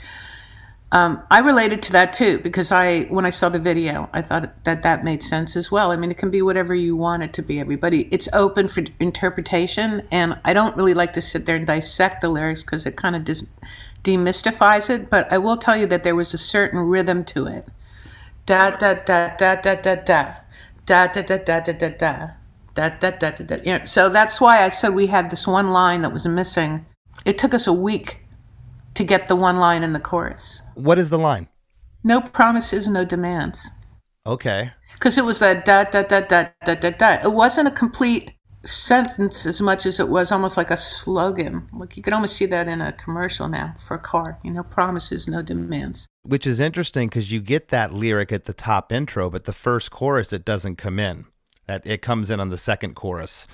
D: I related to that too, because when I saw the video, I thought that made sense as well. I mean, it can be whatever you want it to be, everybody. It's open for interpretation, and I don't really like to sit there and dissect the lyrics because it kind of demystifies it, but I will tell you that there was a certain rhythm to it. Da da da da da da da da da da da da da da da da da da. You know, so that's why I said we had this one line that was missing. It took us a week to get the one line in the chorus.
A: What is the line?
D: No promises, no demands.
A: Okay.
D: Because it was that da da da da da da da. It wasn't a complete sentence as much as it was almost like a slogan. Like you could almost see that in a commercial now for a car. You know, promises, no demands.
A: Which is interesting because you get that lyric at the top intro, but the first chorus it doesn't come in. That it comes in on the second chorus,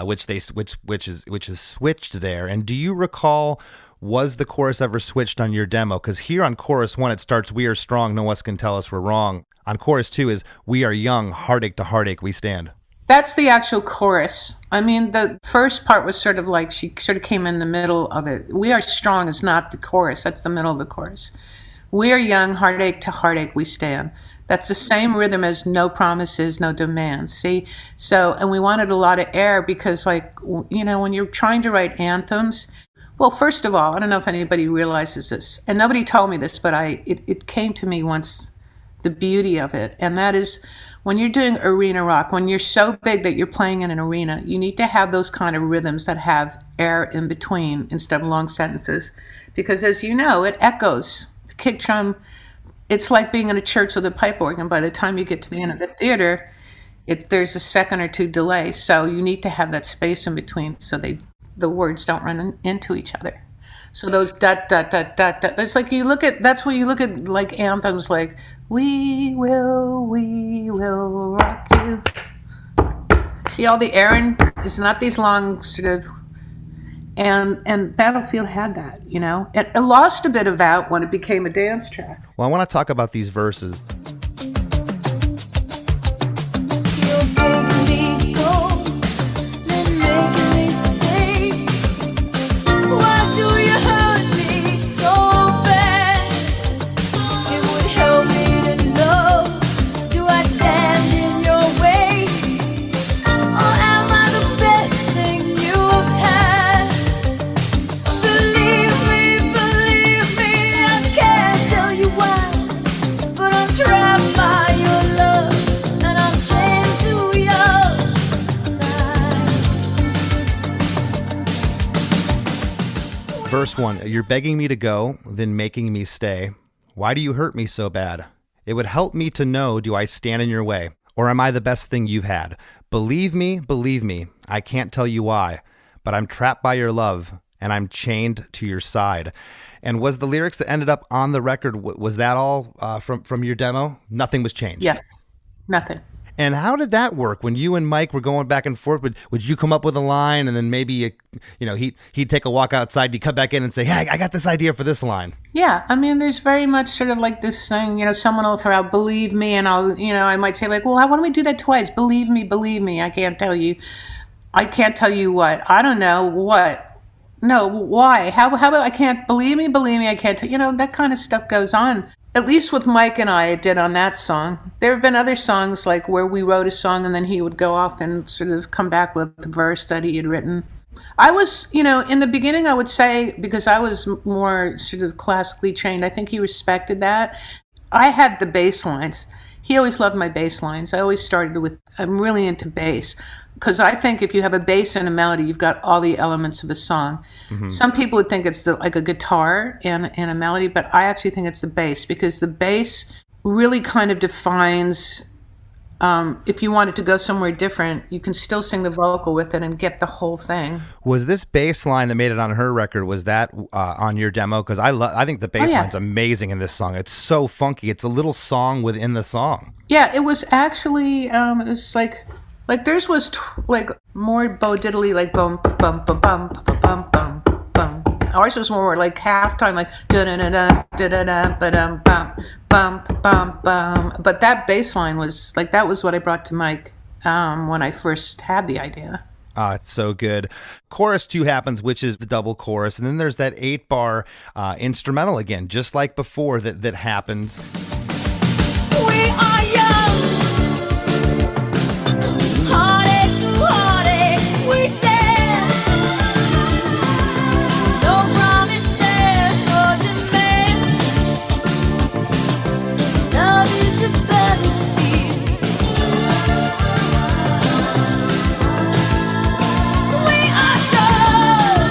A: which is switched there. And do you recall? Was the chorus ever switched on your demo? Because here on chorus one, it starts, we are strong, no one can tell us we're wrong. On chorus two is, we are young, heartache to heartache, we stand.
D: That's the actual chorus. I mean, the first part was sort of like, she sort of came in the middle of it. We are strong is not the chorus. That's the middle of the chorus. We are young, heartache to heartache, we stand. That's the same rhythm as no promises, no demands. See? So, and we wanted a lot of air because, like, you know, when you're trying to write anthems, well, first of all, I don't know if anybody realizes this, and nobody told me this, but it came to me once, the beauty of it, and that is when you're doing arena rock, when you're so big that you're playing in an arena, you need to have those kind of rhythms that have air in between instead of long sentences, because as you know, it echoes. The kick drum, it's like being in a church with a pipe organ. By the time you get to the end of the theater, there's a second or two delay, so you need to have that space in between so the words don't run into each other. So those dot dot dot dot dot. It's like that's when you look at like anthems like we will rock you. See all the Aaron is not these long sort of, and Battlefield had that, you know. It lost a bit of that when it became a dance track.
A: Well, I want to talk about these verses.
H: You're making me go, then making me stay. Why do you hurt me so bad? It would help me to know, do I stand in your way? Or am I the best thing you've had? Believe me, I can't tell you why, but I'm trapped by your love, and I'm chained to your side.
A: Verse 1, you're begging me to go, then making me stay. Why do you hurt me so bad? It would help me to know, do I stand in your way? Or am I the best thing you've had? Believe me, I can't tell you why, but I'm trapped by your love, and I'm chained to your side. And was the lyrics that ended up on the record, was that all from your demo? Nothing was changed?
D: Yes, nothing.
A: And how did that work? When you and Mike were going back and forth, would you come up with a line and then maybe, he'd take a walk outside, you come back in and say, hey, I got this idea for this line.
D: Yeah, I mean, there's very much sort of like this thing, someone will throw out, believe me, and I might say like, well, why don't we do that twice? Believe me, I can't tell you what. I don't know what. No, why? How about I can't, believe me, I can't tell, that kind of stuff goes on. At least with Mike and I, it did on that song. There have been other songs like where we wrote a song and then he would go off and sort of come back with the verse that he had written. I was, in the beginning, I would say, because I was more sort of classically trained, I think he respected that. I had the bass lines. He always loved my bass lines. I always started with, I'm really into bass. Because I think if you have a bass and a melody, you've got all the elements of a song. Mm-hmm. Some people would think it's like a guitar and a melody, but I actually think it's the bass, because the bass really kind of defines, if you wanted to go somewhere different, you can still sing the vocal with it and get the whole thing.
A: Was this bass line that made it on her record, was that on your demo? Because I think the bass line's amazing in this song. It's so funky. It's a little song within the song. Yeah,
D: it was actually, it was like theirs was like more Bo Diddley, like bum bum bum bum bum bum bum. Ours was more like halftime, like da da da da da da da bum bum bum bum. But that bass line was like, that was what I brought to Mike when I first had the idea.
A: It's so good. Chorus 2 happens, which is the double chorus, and then there's that 8-bar instrumental again, just like before that happens.
H: We are young. Heartache to heartache, we stand. No promises, no demands. Love is a battlefield. We are strong.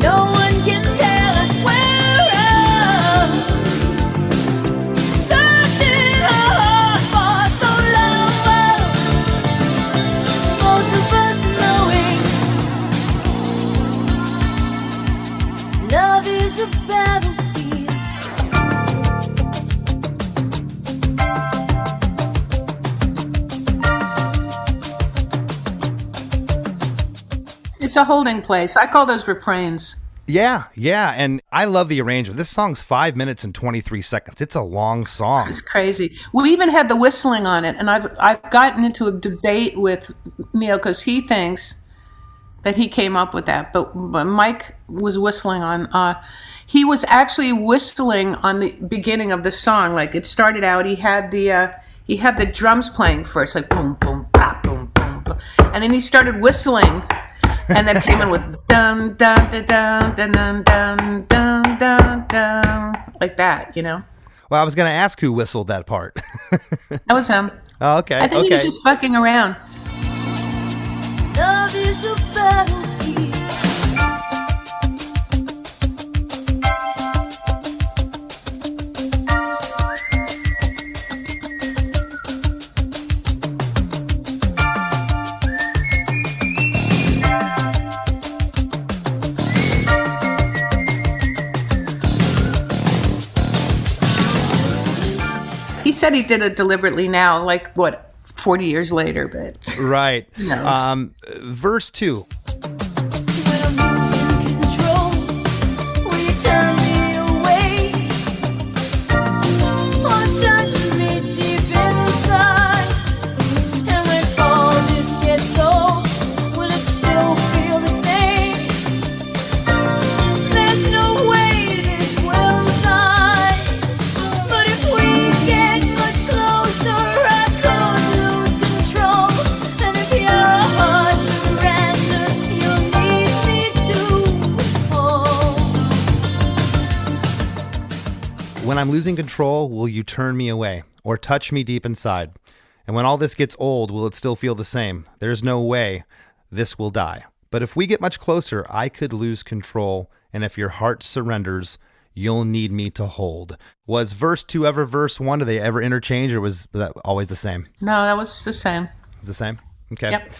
H: No one can tell us we're wrong. Searching our hearts for so long. Both of us knowing love is a battlefield.
D: It's a holding place. I call those refrains.
A: Yeah, and I love the arrangement. This song's 5 minutes and 23 seconds. It's a long song.
D: It's crazy. We even had the whistling on it, and I've gotten into a debate with Neil because he thinks that he came up with that, but Mike was whistling on. He was actually whistling on the beginning of the song. Like it started out, he had the drums playing first, like boom boom ah, boom boom boom, and then he started whistling. And then came in with dun dun dun dun dun dun dun dun dun, like that,
A: Well, I was going to ask who whistled that part.
D: That was him.
A: Oh, okay.
D: I think he was just fucking around.
H: Love is a battlefield.
D: said he did it deliberately now, like, 40 years later, but...
A: Right.
D: Who knows?
A: Verse 2.
H: When I'm losing control, will you turn me away or touch me deep inside? And when all this gets old, will it still feel the same? There's no way this will die. But if we get much closer, I could lose control. And if your heart surrenders, you'll need me to hold.
A: When I'm losing control, will you turn me away or touch me deep inside? And when all this gets old, will it still feel the same? There's no way this will die. But if we get much closer, I could lose control. And if your heart surrenders, you'll need me to hold. Was verse 2 ever verse 1? Did they ever interchange, or was that always the same?
D: No, that was the same.
A: It's the same? Okay.
D: Yep.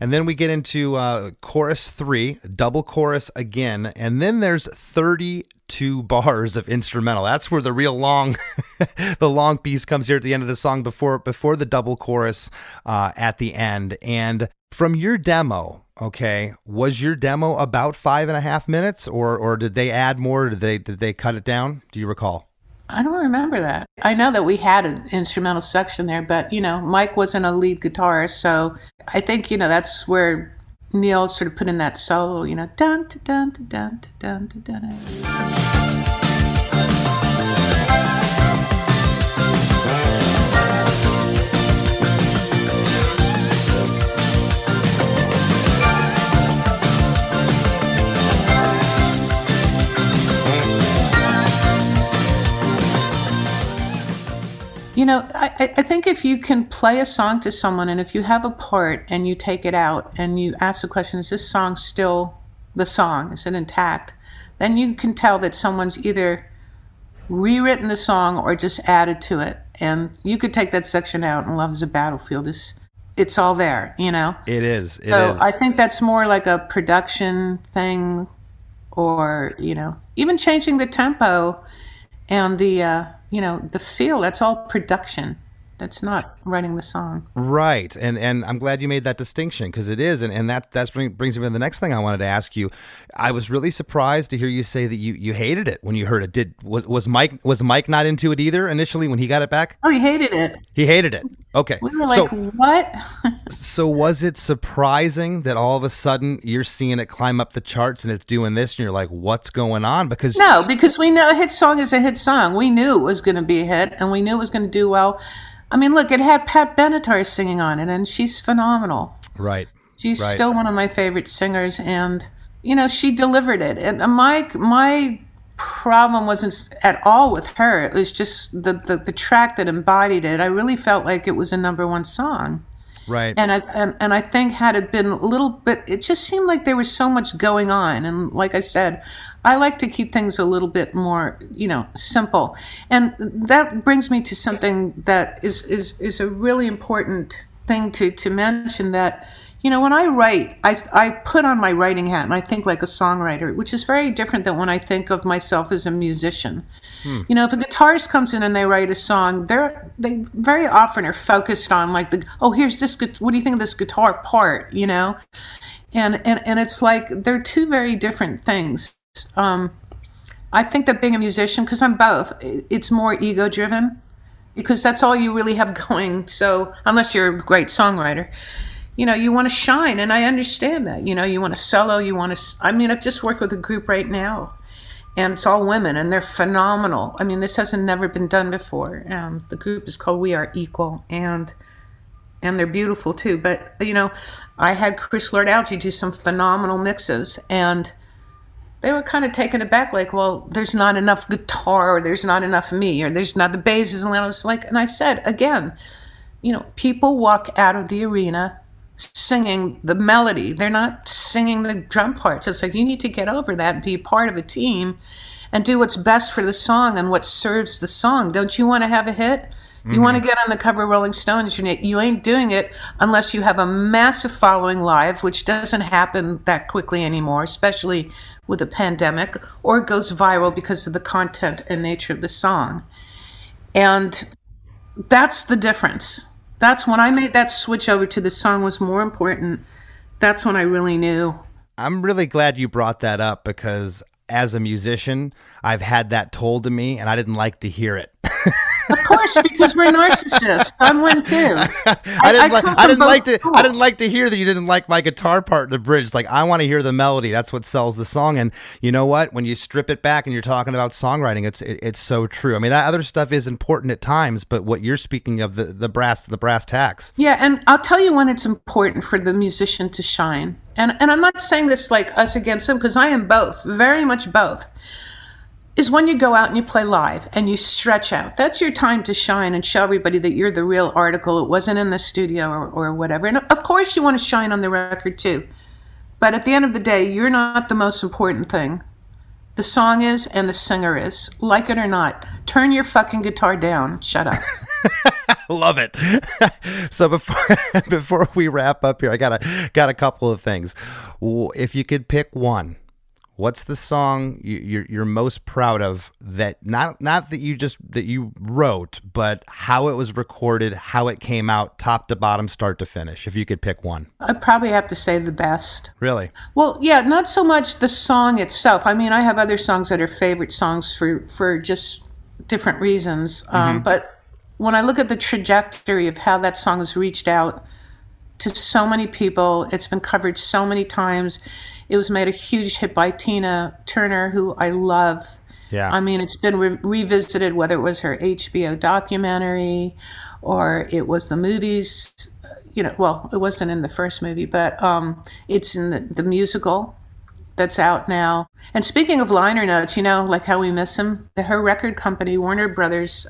A: And then we get into chorus 3, double chorus again, and then there's 32 bars of instrumental. That's where the real long, the long piece comes here at the end of the song before the double chorus at the end. And from your demo, okay, was your demo about 5.5 minutes, or did they add more? Did they cut it down? Do you recall?
D: I don't remember that. I know that we had an instrumental section there, but, Mike wasn't a lead guitarist, so I think, that's where Neil sort of put in that solo, dun, dun, dun, dun, dun, dun, dun, dun. I think if you can play a song to someone, and if you have a part and you take it out and you ask the question, is this song still the song? Is it intact? Then you can tell that someone's either rewritten the song or just added to it. And you could take that section out, and Love is a Battlefield. It's all there,
A: It is. It
D: so
A: is.
D: I think that's more like a production thing, or, even changing the tempo and the feel. That's all production. That's not writing the song.
A: Right. And I'm glad you made that distinction, because it is. And that brings me to the next thing I wanted to ask you. I was really surprised to hear you say that you hated it when you heard it. Was Mike not into it either initially when he got it back?
D: Oh, he hated it.
A: He hated it. Okay.
D: We were like, what?
A: So was it surprising that all of a sudden you're seeing it climb up the charts and it's doing this, and you're like, what's going on? Because
D: we know a hit song is a hit song. We knew it was going to be a hit, and we knew it was going to do well. I mean, look, it had Pat Benatar singing on it, and she's phenomenal.
A: Right.
D: She's
A: right.
D: still one of my favorite singers, and, she delivered it. And my problem wasn't at all with her. It was just the track that embodied it. I really felt like it was a number one song.
A: Right.
D: And I think had it been a little bit, it just seemed like there was so much going on. And like I said, I like to keep things a little bit more, simple. And that brings me to something that is a really important thing to mention, that, when I write, I put on my writing hat and I think like a songwriter, which is very different than when I think of myself as a musician. If a guitarist comes in and they write a song, they very often are focused on like here's this, what do you think of this guitar part, And it's like they're two very different things. I think that being a musician, because I'm both, it's more ego driven, because that's all you really have going. So unless you're a great songwriter, you want to shine, and I understand that. You want to solo, I've just worked with a group right now, and it's all women, and they're phenomenal. I mean, this hasn't never been done before. The group is called We Are Equal, and they're beautiful too. But, I had Chris Lord-Alge do some phenomenal mixes, and they were kind of taken aback, like, well, there's not enough guitar, or there's not enough me, or there's not the basses. And I was like, and I said, again, people walk out of the arena singing the melody. They're not singing the drum parts. It's like, you need to get over that and be part of a team and do what's best for the song and what serves the song. Don't you want to have a hit? You want to get on the cover of Rolling Stones. You ain't doing it unless you have a massive following live, which doesn't happen that quickly anymore, especially with a pandemic, or it goes viral because of the content and nature of the song. And That's the difference. That's when I made that switch over to the song was more important. That's when I really knew.
A: I'm really glad you brought that up because as a musician, I've had that told to me and I didn't like to hear it.
D: Of course, because we're narcissists. I'm one too.
A: I didn't like to hear that you didn't like my guitar part in the bridge. It's like, I want to hear the melody. That's what sells the song. And you know what? When you strip it back and you're talking about songwriting, it's so true. I mean, that other stuff is important at times, but what you're speaking of, the brass tacks.
D: Yeah, and I'll tell you when it's important for the musician to shine. And I'm not saying this like us against them, because I am both, very much both. Is when you go out and you play live and you stretch out. That's your time to shine and show everybody that you're the real article. It wasn't in the studio or whatever. And of course you want to shine on the record too. But at the end of the day, you're not the most important thing. The song is and the singer is. Like it or not. Turn your fucking guitar down. Shut up.
A: Love it. So before we wrap up here, I got a couple of things. If you could pick one, what's the song you're most proud of that not that you wrote, but how it was recorded, how it came out, top to bottom, start to finish? If you could pick one,
D: I'd probably have to say The Best.
A: Really?
D: Well, yeah, not so much the song itself. I mean, I have other songs that are favorite songs for just different reasons. But when I look at the trajectory of how that song has reached out to so many people, it's been covered so many times. It was made a huge hit by Tina Turner, who I love.
A: Yeah.
D: I mean, it's been revisited, whether it was her HBO documentary or it was the movies. Well, it wasn't in the first movie, but it's in the musical that's out now. And speaking of liner notes, like how we miss him, her record company, Warner Brothers,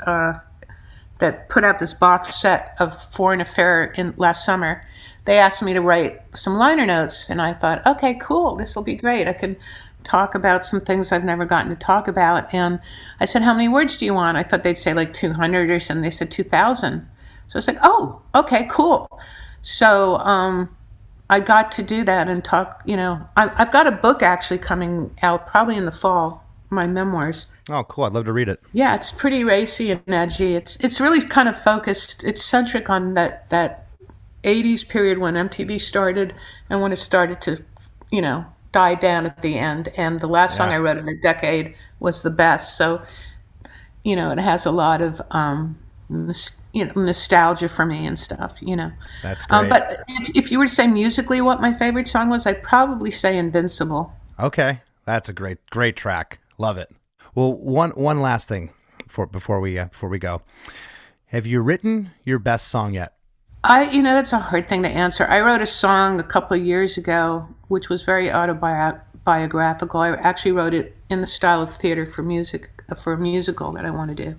D: that put out this box set of Foreign Affair last summer, they asked me to write some liner notes, and I thought, okay, cool, this will be great. I can talk about some things I've never gotten to talk about. And I said, how many words do you want? I thought they'd say like 200 or something. They said 2,000. So I was like, oh, okay, cool. So I got to do that and talk, I've got a book actually coming out probably in the fall, my memoirs.
A: Oh, cool. I'd love to read it.
D: Yeah, it's pretty racy and edgy. It's really kind of focused. It's centric on that 80s period when MTV started and when it started to, die down at the end. And the last song I wrote in a decade was The Best. So, it has a lot of, nostalgia for me and stuff,
A: That's great.
D: But if you were to say musically what my favorite song was, I'd probably say Invincible.
A: Okay. That's a great track. Love it. Well, one last thing before we go. Have you written your best song yet?
D: That's a hard thing to answer. I wrote a song a couple of years ago, which was very autobiographical. I actually wrote it in the style of theater for a musical that I want to do.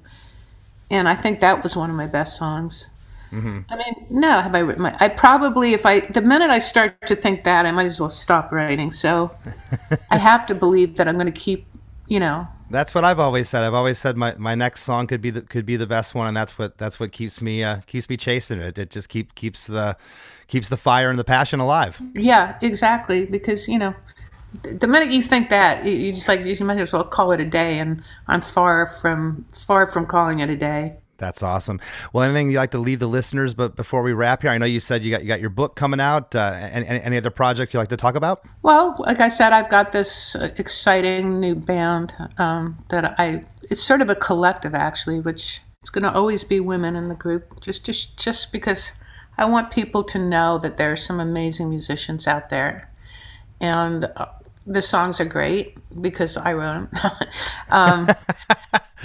D: And I think that was one of my best songs. Mm-hmm. I mean, no, have I written the minute I start to think that, I might as well stop writing. So I have to believe that I'm going to keep,
A: That's what I've always said. I've always said my next song could be the best one, and that's what keeps me chasing it. It just keeps the fire and the passion alive.
D: Yeah, exactly. Because the minute you think that, you just you might as well call it a day, and I'm far from calling it a day.
A: That's awesome. Well, anything you'd like to leave the listeners, but before we wrap here, I know you said you got your book coming out. Any other project you'd like to talk about?
D: Well, like I said, I've got this exciting new band it's sort of a collective actually, which it's going to always be women in the group, just because I want people to know that there are some amazing musicians out there. And the songs are great because I wrote them.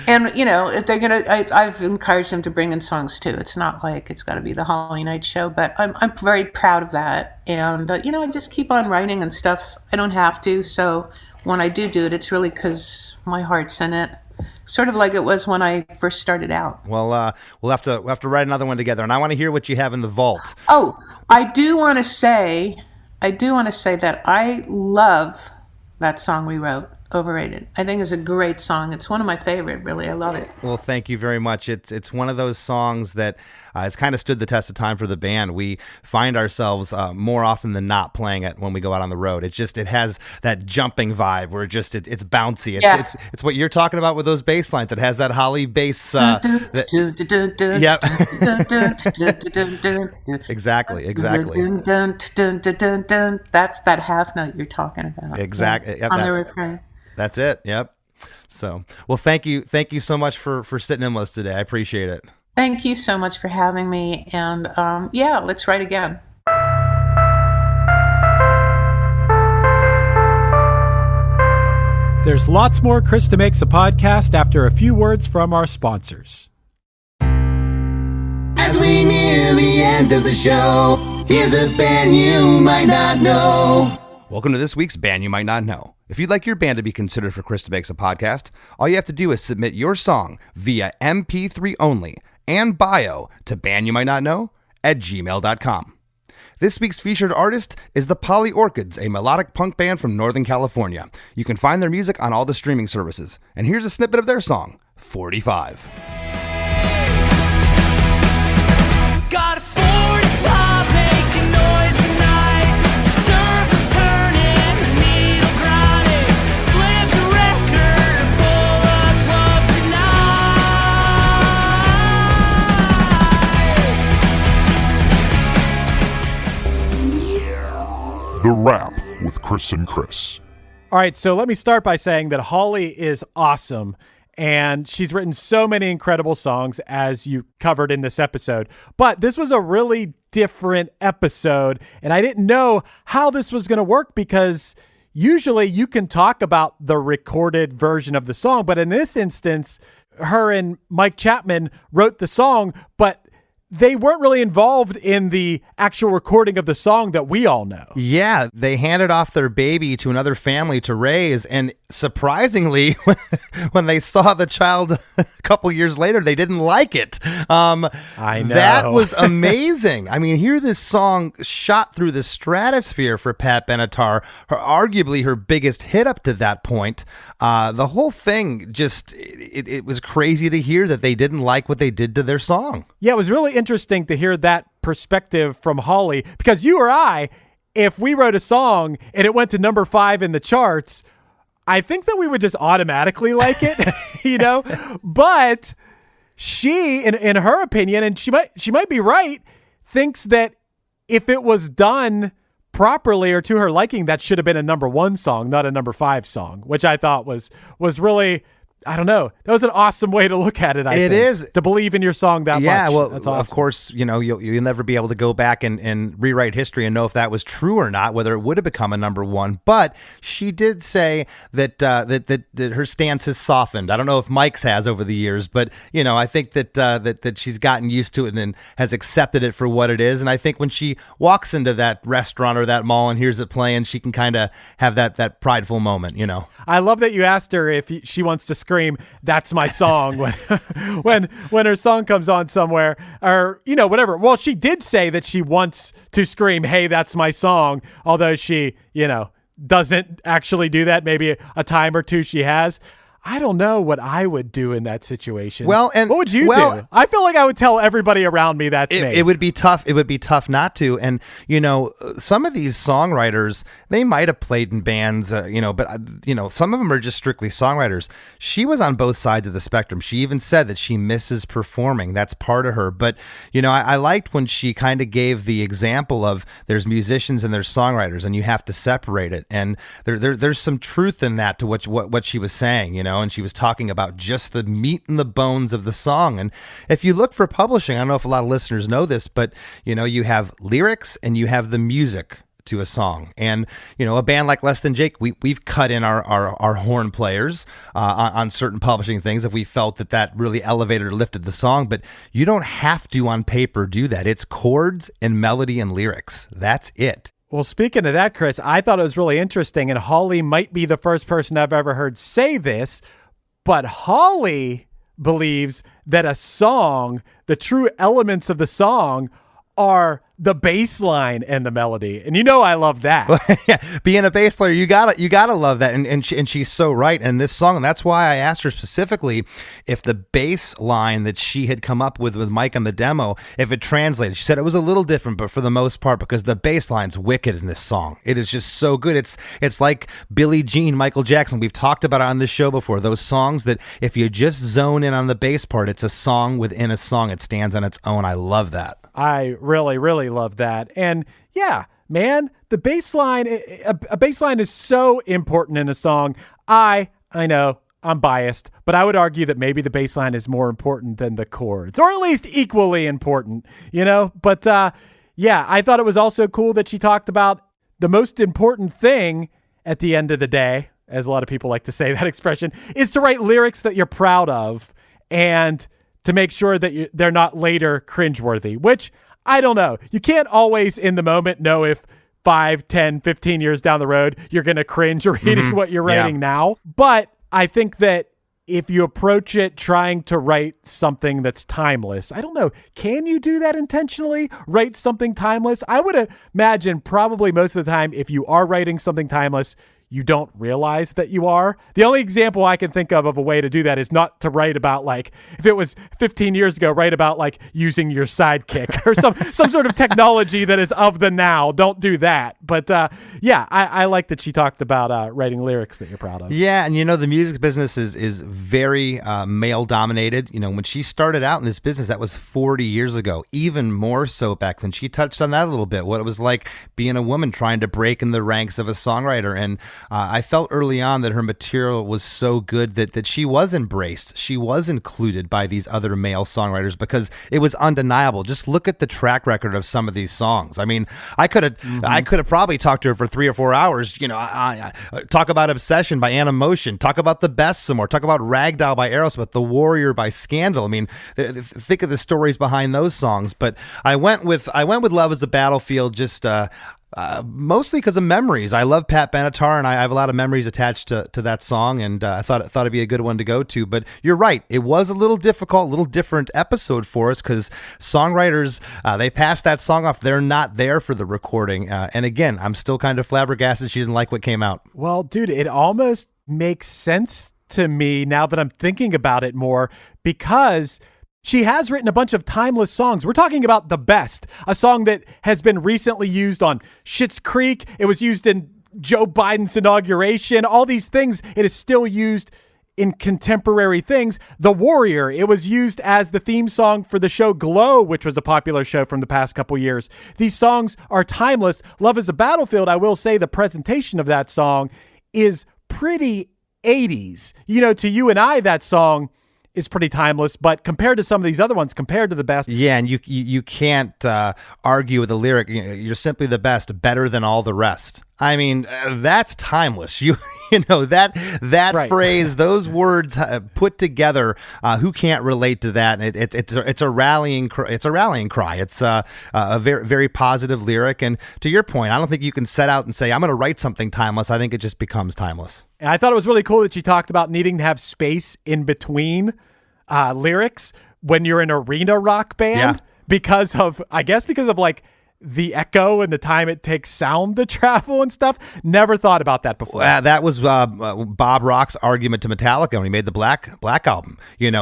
D: And, if they're going to, I've encouraged them to bring in songs too. It's not like it's got to be the Holly Night show, but I'm very proud of that. And, I just keep on writing and stuff. I don't have to. So when I do it, it's really because my heart's in it. Sort of like it was when I first started out.
A: Well, we'll have to write another one together. And I want to hear what you have in the vault.
D: Oh, I do want to say that I love that song we wrote. overrated. I think it's a great song. It's one of my favorite, really. I love it.
A: Well, thank you very much. It's one of those songs that has kind of stood the test of time for the band. We find ourselves more often than not playing it when we go out on the road. It has that jumping vibe where it's bouncy. It's what you're talking about with those bass lines. It has that Holly bass. Yep. Exactly.
D: That's that half note you're talking about.
A: Exactly.
D: Yeah, on the refrain.
A: That's it. Yep. So, well, thank you so much for sitting in with us today. I appreciate it.
D: Thank you so much for having me. And let's write again.
C: There's lots more Chris DeMakes a podcast after a few words from our sponsors.
E: As we near the end of the show, here's a band you might not know.
A: Welcome to this week's Band You Might Not Know. If you'd like your band to be considered for Chris DeMakes a podcast, all you have to do is submit your song via MP3 only and bio to bandyoumightnotknow@gmail.com. This week's featured artist is the Poly Orchids, a melodic punk band from Northern California. You can find their music on all the streaming services. And here's a snippet of their song, 45.
E: Got a 45 making noise tonight. The circle's turning, the needle grinding. Flip the record and pull the plug tonight.
I: The Wrap with Chris and Chris.
C: All right, so let me start by saying that Holly is awesome. And she's written so many incredible songs, as you covered in this episode. But this was a really different episode, and I didn't know how this was going to work because usually you can talk about the recorded version of the song, but in this instance, her and Mike Chapman wrote the song, but they weren't really involved in the actual recording of the song that we all know.
A: Yeah, they handed off their baby to another family to raise, and surprisingly, when they saw the child a couple years later, they didn't like it.
C: I know.
A: That was amazing. I mean, hear this song shot through the stratosphere for Pat Benatar, arguably her biggest hit up to that point. The whole thing just, it was crazy to hear that they didn't like what they did to their song.
C: Yeah, it was really interesting to hear that perspective from Holly, because you or I, if we wrote a song and it went to number 5 in the charts, I think that we would just automatically like it, you know, but she, in her opinion, and she might be right, thinks that if it was done properly or to her liking, that should have been a number 1 song, not a number 5 song, which I thought was really, I don't know. That was an awesome way to look at it. I think. It is, to believe in your song that much.
A: Yeah, well,
C: that's awesome.
A: Of course, you know, you'll never be able to go back and rewrite history and know if that was true or not, whether it would have become a number 1. But she did say that that her stance has softened. I don't know if Mike's has over the years, but you know, I think that she's gotten used to it and has accepted it for what it is. And I think when she walks into that restaurant or that mall and hears it playing, she can kind of have that prideful moment. You know,
C: I love that you asked her if she wants to scream, "That's my song," when her song comes on somewhere, or you know, whatever. Well, she did say that she wants to scream, "Hey, that's my song," although she, you know, doesn't actually do that. Maybe a time or two she has. I don't know what I would do in that situation.
A: Well, and
C: what would you do? I feel like I would tell everybody around me that's me.
A: It would be tough. It would be tough not to. And you know, some of these songwriters, they might have played in bands, you know, but you know, some of them are just strictly songwriters. She was on both sides of the spectrum. She even said that she misses performing. That's part of her. But you know, I liked when she kind of gave the example of there's musicians and there's songwriters, and you have to separate it. And there's some truth in that to what she was saying. You know. And she was talking about just the meat and the bones of the song. And if you look for publishing, I don't know if a lot of listeners know this, but you know, you have lyrics and you have the music to a song. And you know, a band like Less Than Jake, we've cut in our horn players on certain publishing things if we felt that really elevated or lifted the song. But you don't have to on paper do that. It's chords and melody and lyrics. That's it.
C: Well, speaking of that, Chris, I thought it was really interesting, and Holly might be the first person I've ever heard say this, but Holly believes that a song, the true elements of the song, are the bass line and the melody. And I love that.
A: Yeah, being a bass player, you gotta love that, and she's so right. And this song, and that's why I asked her specifically if the bass line that she had come up with Mike on the demo, if it translated. She said it was a little different, but for the most part, because the bass line's wicked in this song. It is just so good. It's like Billie Jean, Michael Jackson. We've talked about it on this show before. Those songs that if you just zone in on the bass part, it's a song within a song. It stands on its own. I love that.
C: I really, really love that. And yeah, man, the bass line, a bass line is so important in a song. I know I'm biased, but I would argue that maybe the bass line is more important than the chords, or at least equally important, But yeah, I thought it was also cool that she talked about the most important thing at the end of the day, as a lot of people like to say that expression, is to write lyrics that you're proud of and to make sure that they're not later cringeworthy, which I don't know. You can't always in the moment know if 5, 10, 15 years down the road, you're going to cringe reading what you're writing now. But I think that if you approach it trying to write something that's timeless, I don't know, can you do that intentionally? Write something timeless? I would imagine probably most of the time, if you are writing something timeless, you don't realize that you are. The only example I can think of a way to do that is not to write about, like, if it was 15 years ago, write about like using your sidekick or some sort of technology that is of the now. Don't do that. But yeah, I like that she talked about writing lyrics that you're proud of.
A: Yeah, and the music business is very male dominated. When she started out in this business, that was 40 years ago, even more so back then. She touched on that a little bit, what it was like being a woman trying to break in the ranks of a songwriter. And I felt early on that her material was so good that she was embraced. She was included by these other male songwriters because it was undeniable. Just look at the track record of some of these songs. I mean, I could have probably talked to her for 3 or 4 hours. I talk about Obsession by Animotion, talk about The Best some more, talk about Ragdoll by Aerosmith, The Warrior by Scandal. I mean, think of the stories behind those songs. But I went with Love is the Battlefield just mostly because of memories. I love Pat Benatar, and I have a lot of memories attached to that song, and I thought it'd be a good one to go to. But you're right, it was a little difficult, a little different episode for us because songwriters, they passed that song off. They're not there for the recording. And again, I'm still kind of flabbergasted she didn't like what came out.
C: Well, dude, it almost makes sense to me now that I'm thinking about it more, because she has written a bunch of timeless songs. We're talking about The Best, a song that has been recently used on Schitt's Creek. It was used in Joe Biden's inauguration. All these things, it is still used in contemporary things. The Warrior, it was used as the theme song for the show Glow, which was a popular show from the past couple years. These songs are timeless. Love is a Battlefield, I will say the presentation of that song is pretty 80s. To you and I, that song is pretty timeless, but compared to some of these other ones, compared to The Best.
A: Yeah, and you can't argue with the lyric, you're simply the best, better than all the rest. I mean, that's timeless. That right. Phrase, those words put together, who can't relate to that? And it's a rallying cry. It's a very, very positive lyric. And to your point, I don't think you can set out and say, I'm going to write something timeless. I think it just becomes timeless.
C: And I thought it was really cool that she talked about needing to have space in between lyrics when you're an arena rock band because of like the echo and the time it takes sound to travel and stuff. Never thought about that before.
A: That was Bob Rock's argument to Metallica when he made the Black album.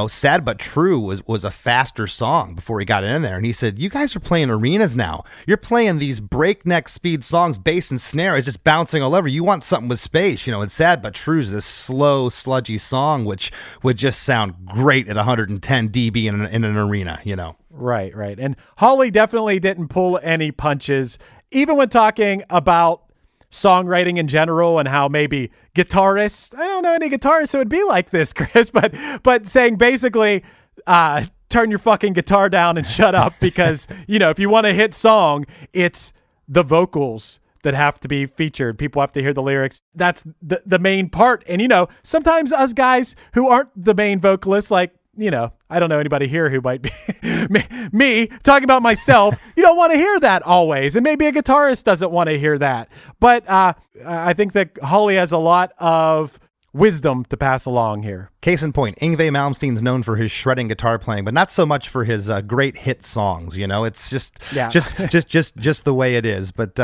A: Sad But True was a faster song before he got in there. And he said, you guys are playing arenas now. You're playing these breakneck speed songs, bass and snare. It's just bouncing all over. You want something with space, and Sad But True is this slow, sludgy song, which would just sound great at 110 dB in an arena,
C: Right. And Holly definitely didn't pull any punches, even when talking about songwriting in general and how maybe guitarists, I don't know any guitarists that would be like this, Chris, but saying basically, turn your fucking guitar down and shut up because, if you want a hit song, it's the vocals that have to be featured. People have to hear the lyrics. That's the main part. And, sometimes us guys who aren't the main vocalists, like, I don't know anybody here who might be me talking about myself. You don't want to hear that always. And maybe a guitarist doesn't want to hear that. But I think that Holly has a lot of wisdom to pass along here.
A: Case in point, Yngwie Malmsteen's known for his shredding guitar playing, but not so much for his great hit songs. You know, it's just the way it is. But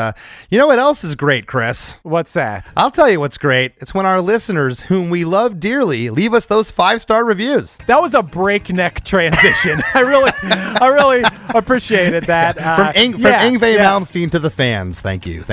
A: you know what else is great, Chris?
C: What's that?
A: I'll tell you what's great. It's when our listeners, whom we love dearly, leave us those 5-star reviews.
C: That was a breakneck transition. I really appreciated that.
A: From Yngwie Malmsteen to the fans. Thank you.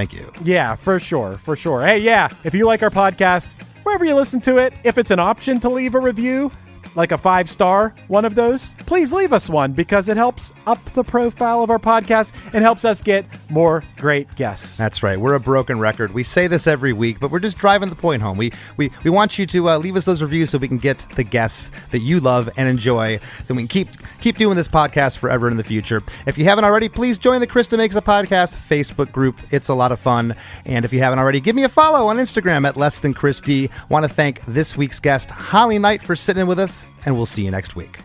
C: Yeah, for sure. Hey, yeah, if you like our podcast, wherever you listen to it, if it's an option to leave a review, like a 5-star one of those, please leave us one because it helps up the profile of our podcast and helps us get more great guests.
A: That's right. We're a broken record. We say this every week, but we're just driving the point home. We want you to leave us those reviews so we can get the guests that you love and enjoy, so we can keep doing this podcast forever in the future. If you haven't already, please join the Chris DeMakes a Podcast Facebook group. It's a lot of fun. And if you haven't already, give me a follow on Instagram at LessThanChrisD. Want to thank this week's guest, Holly Knight, for sitting in with us, and we'll see you next week.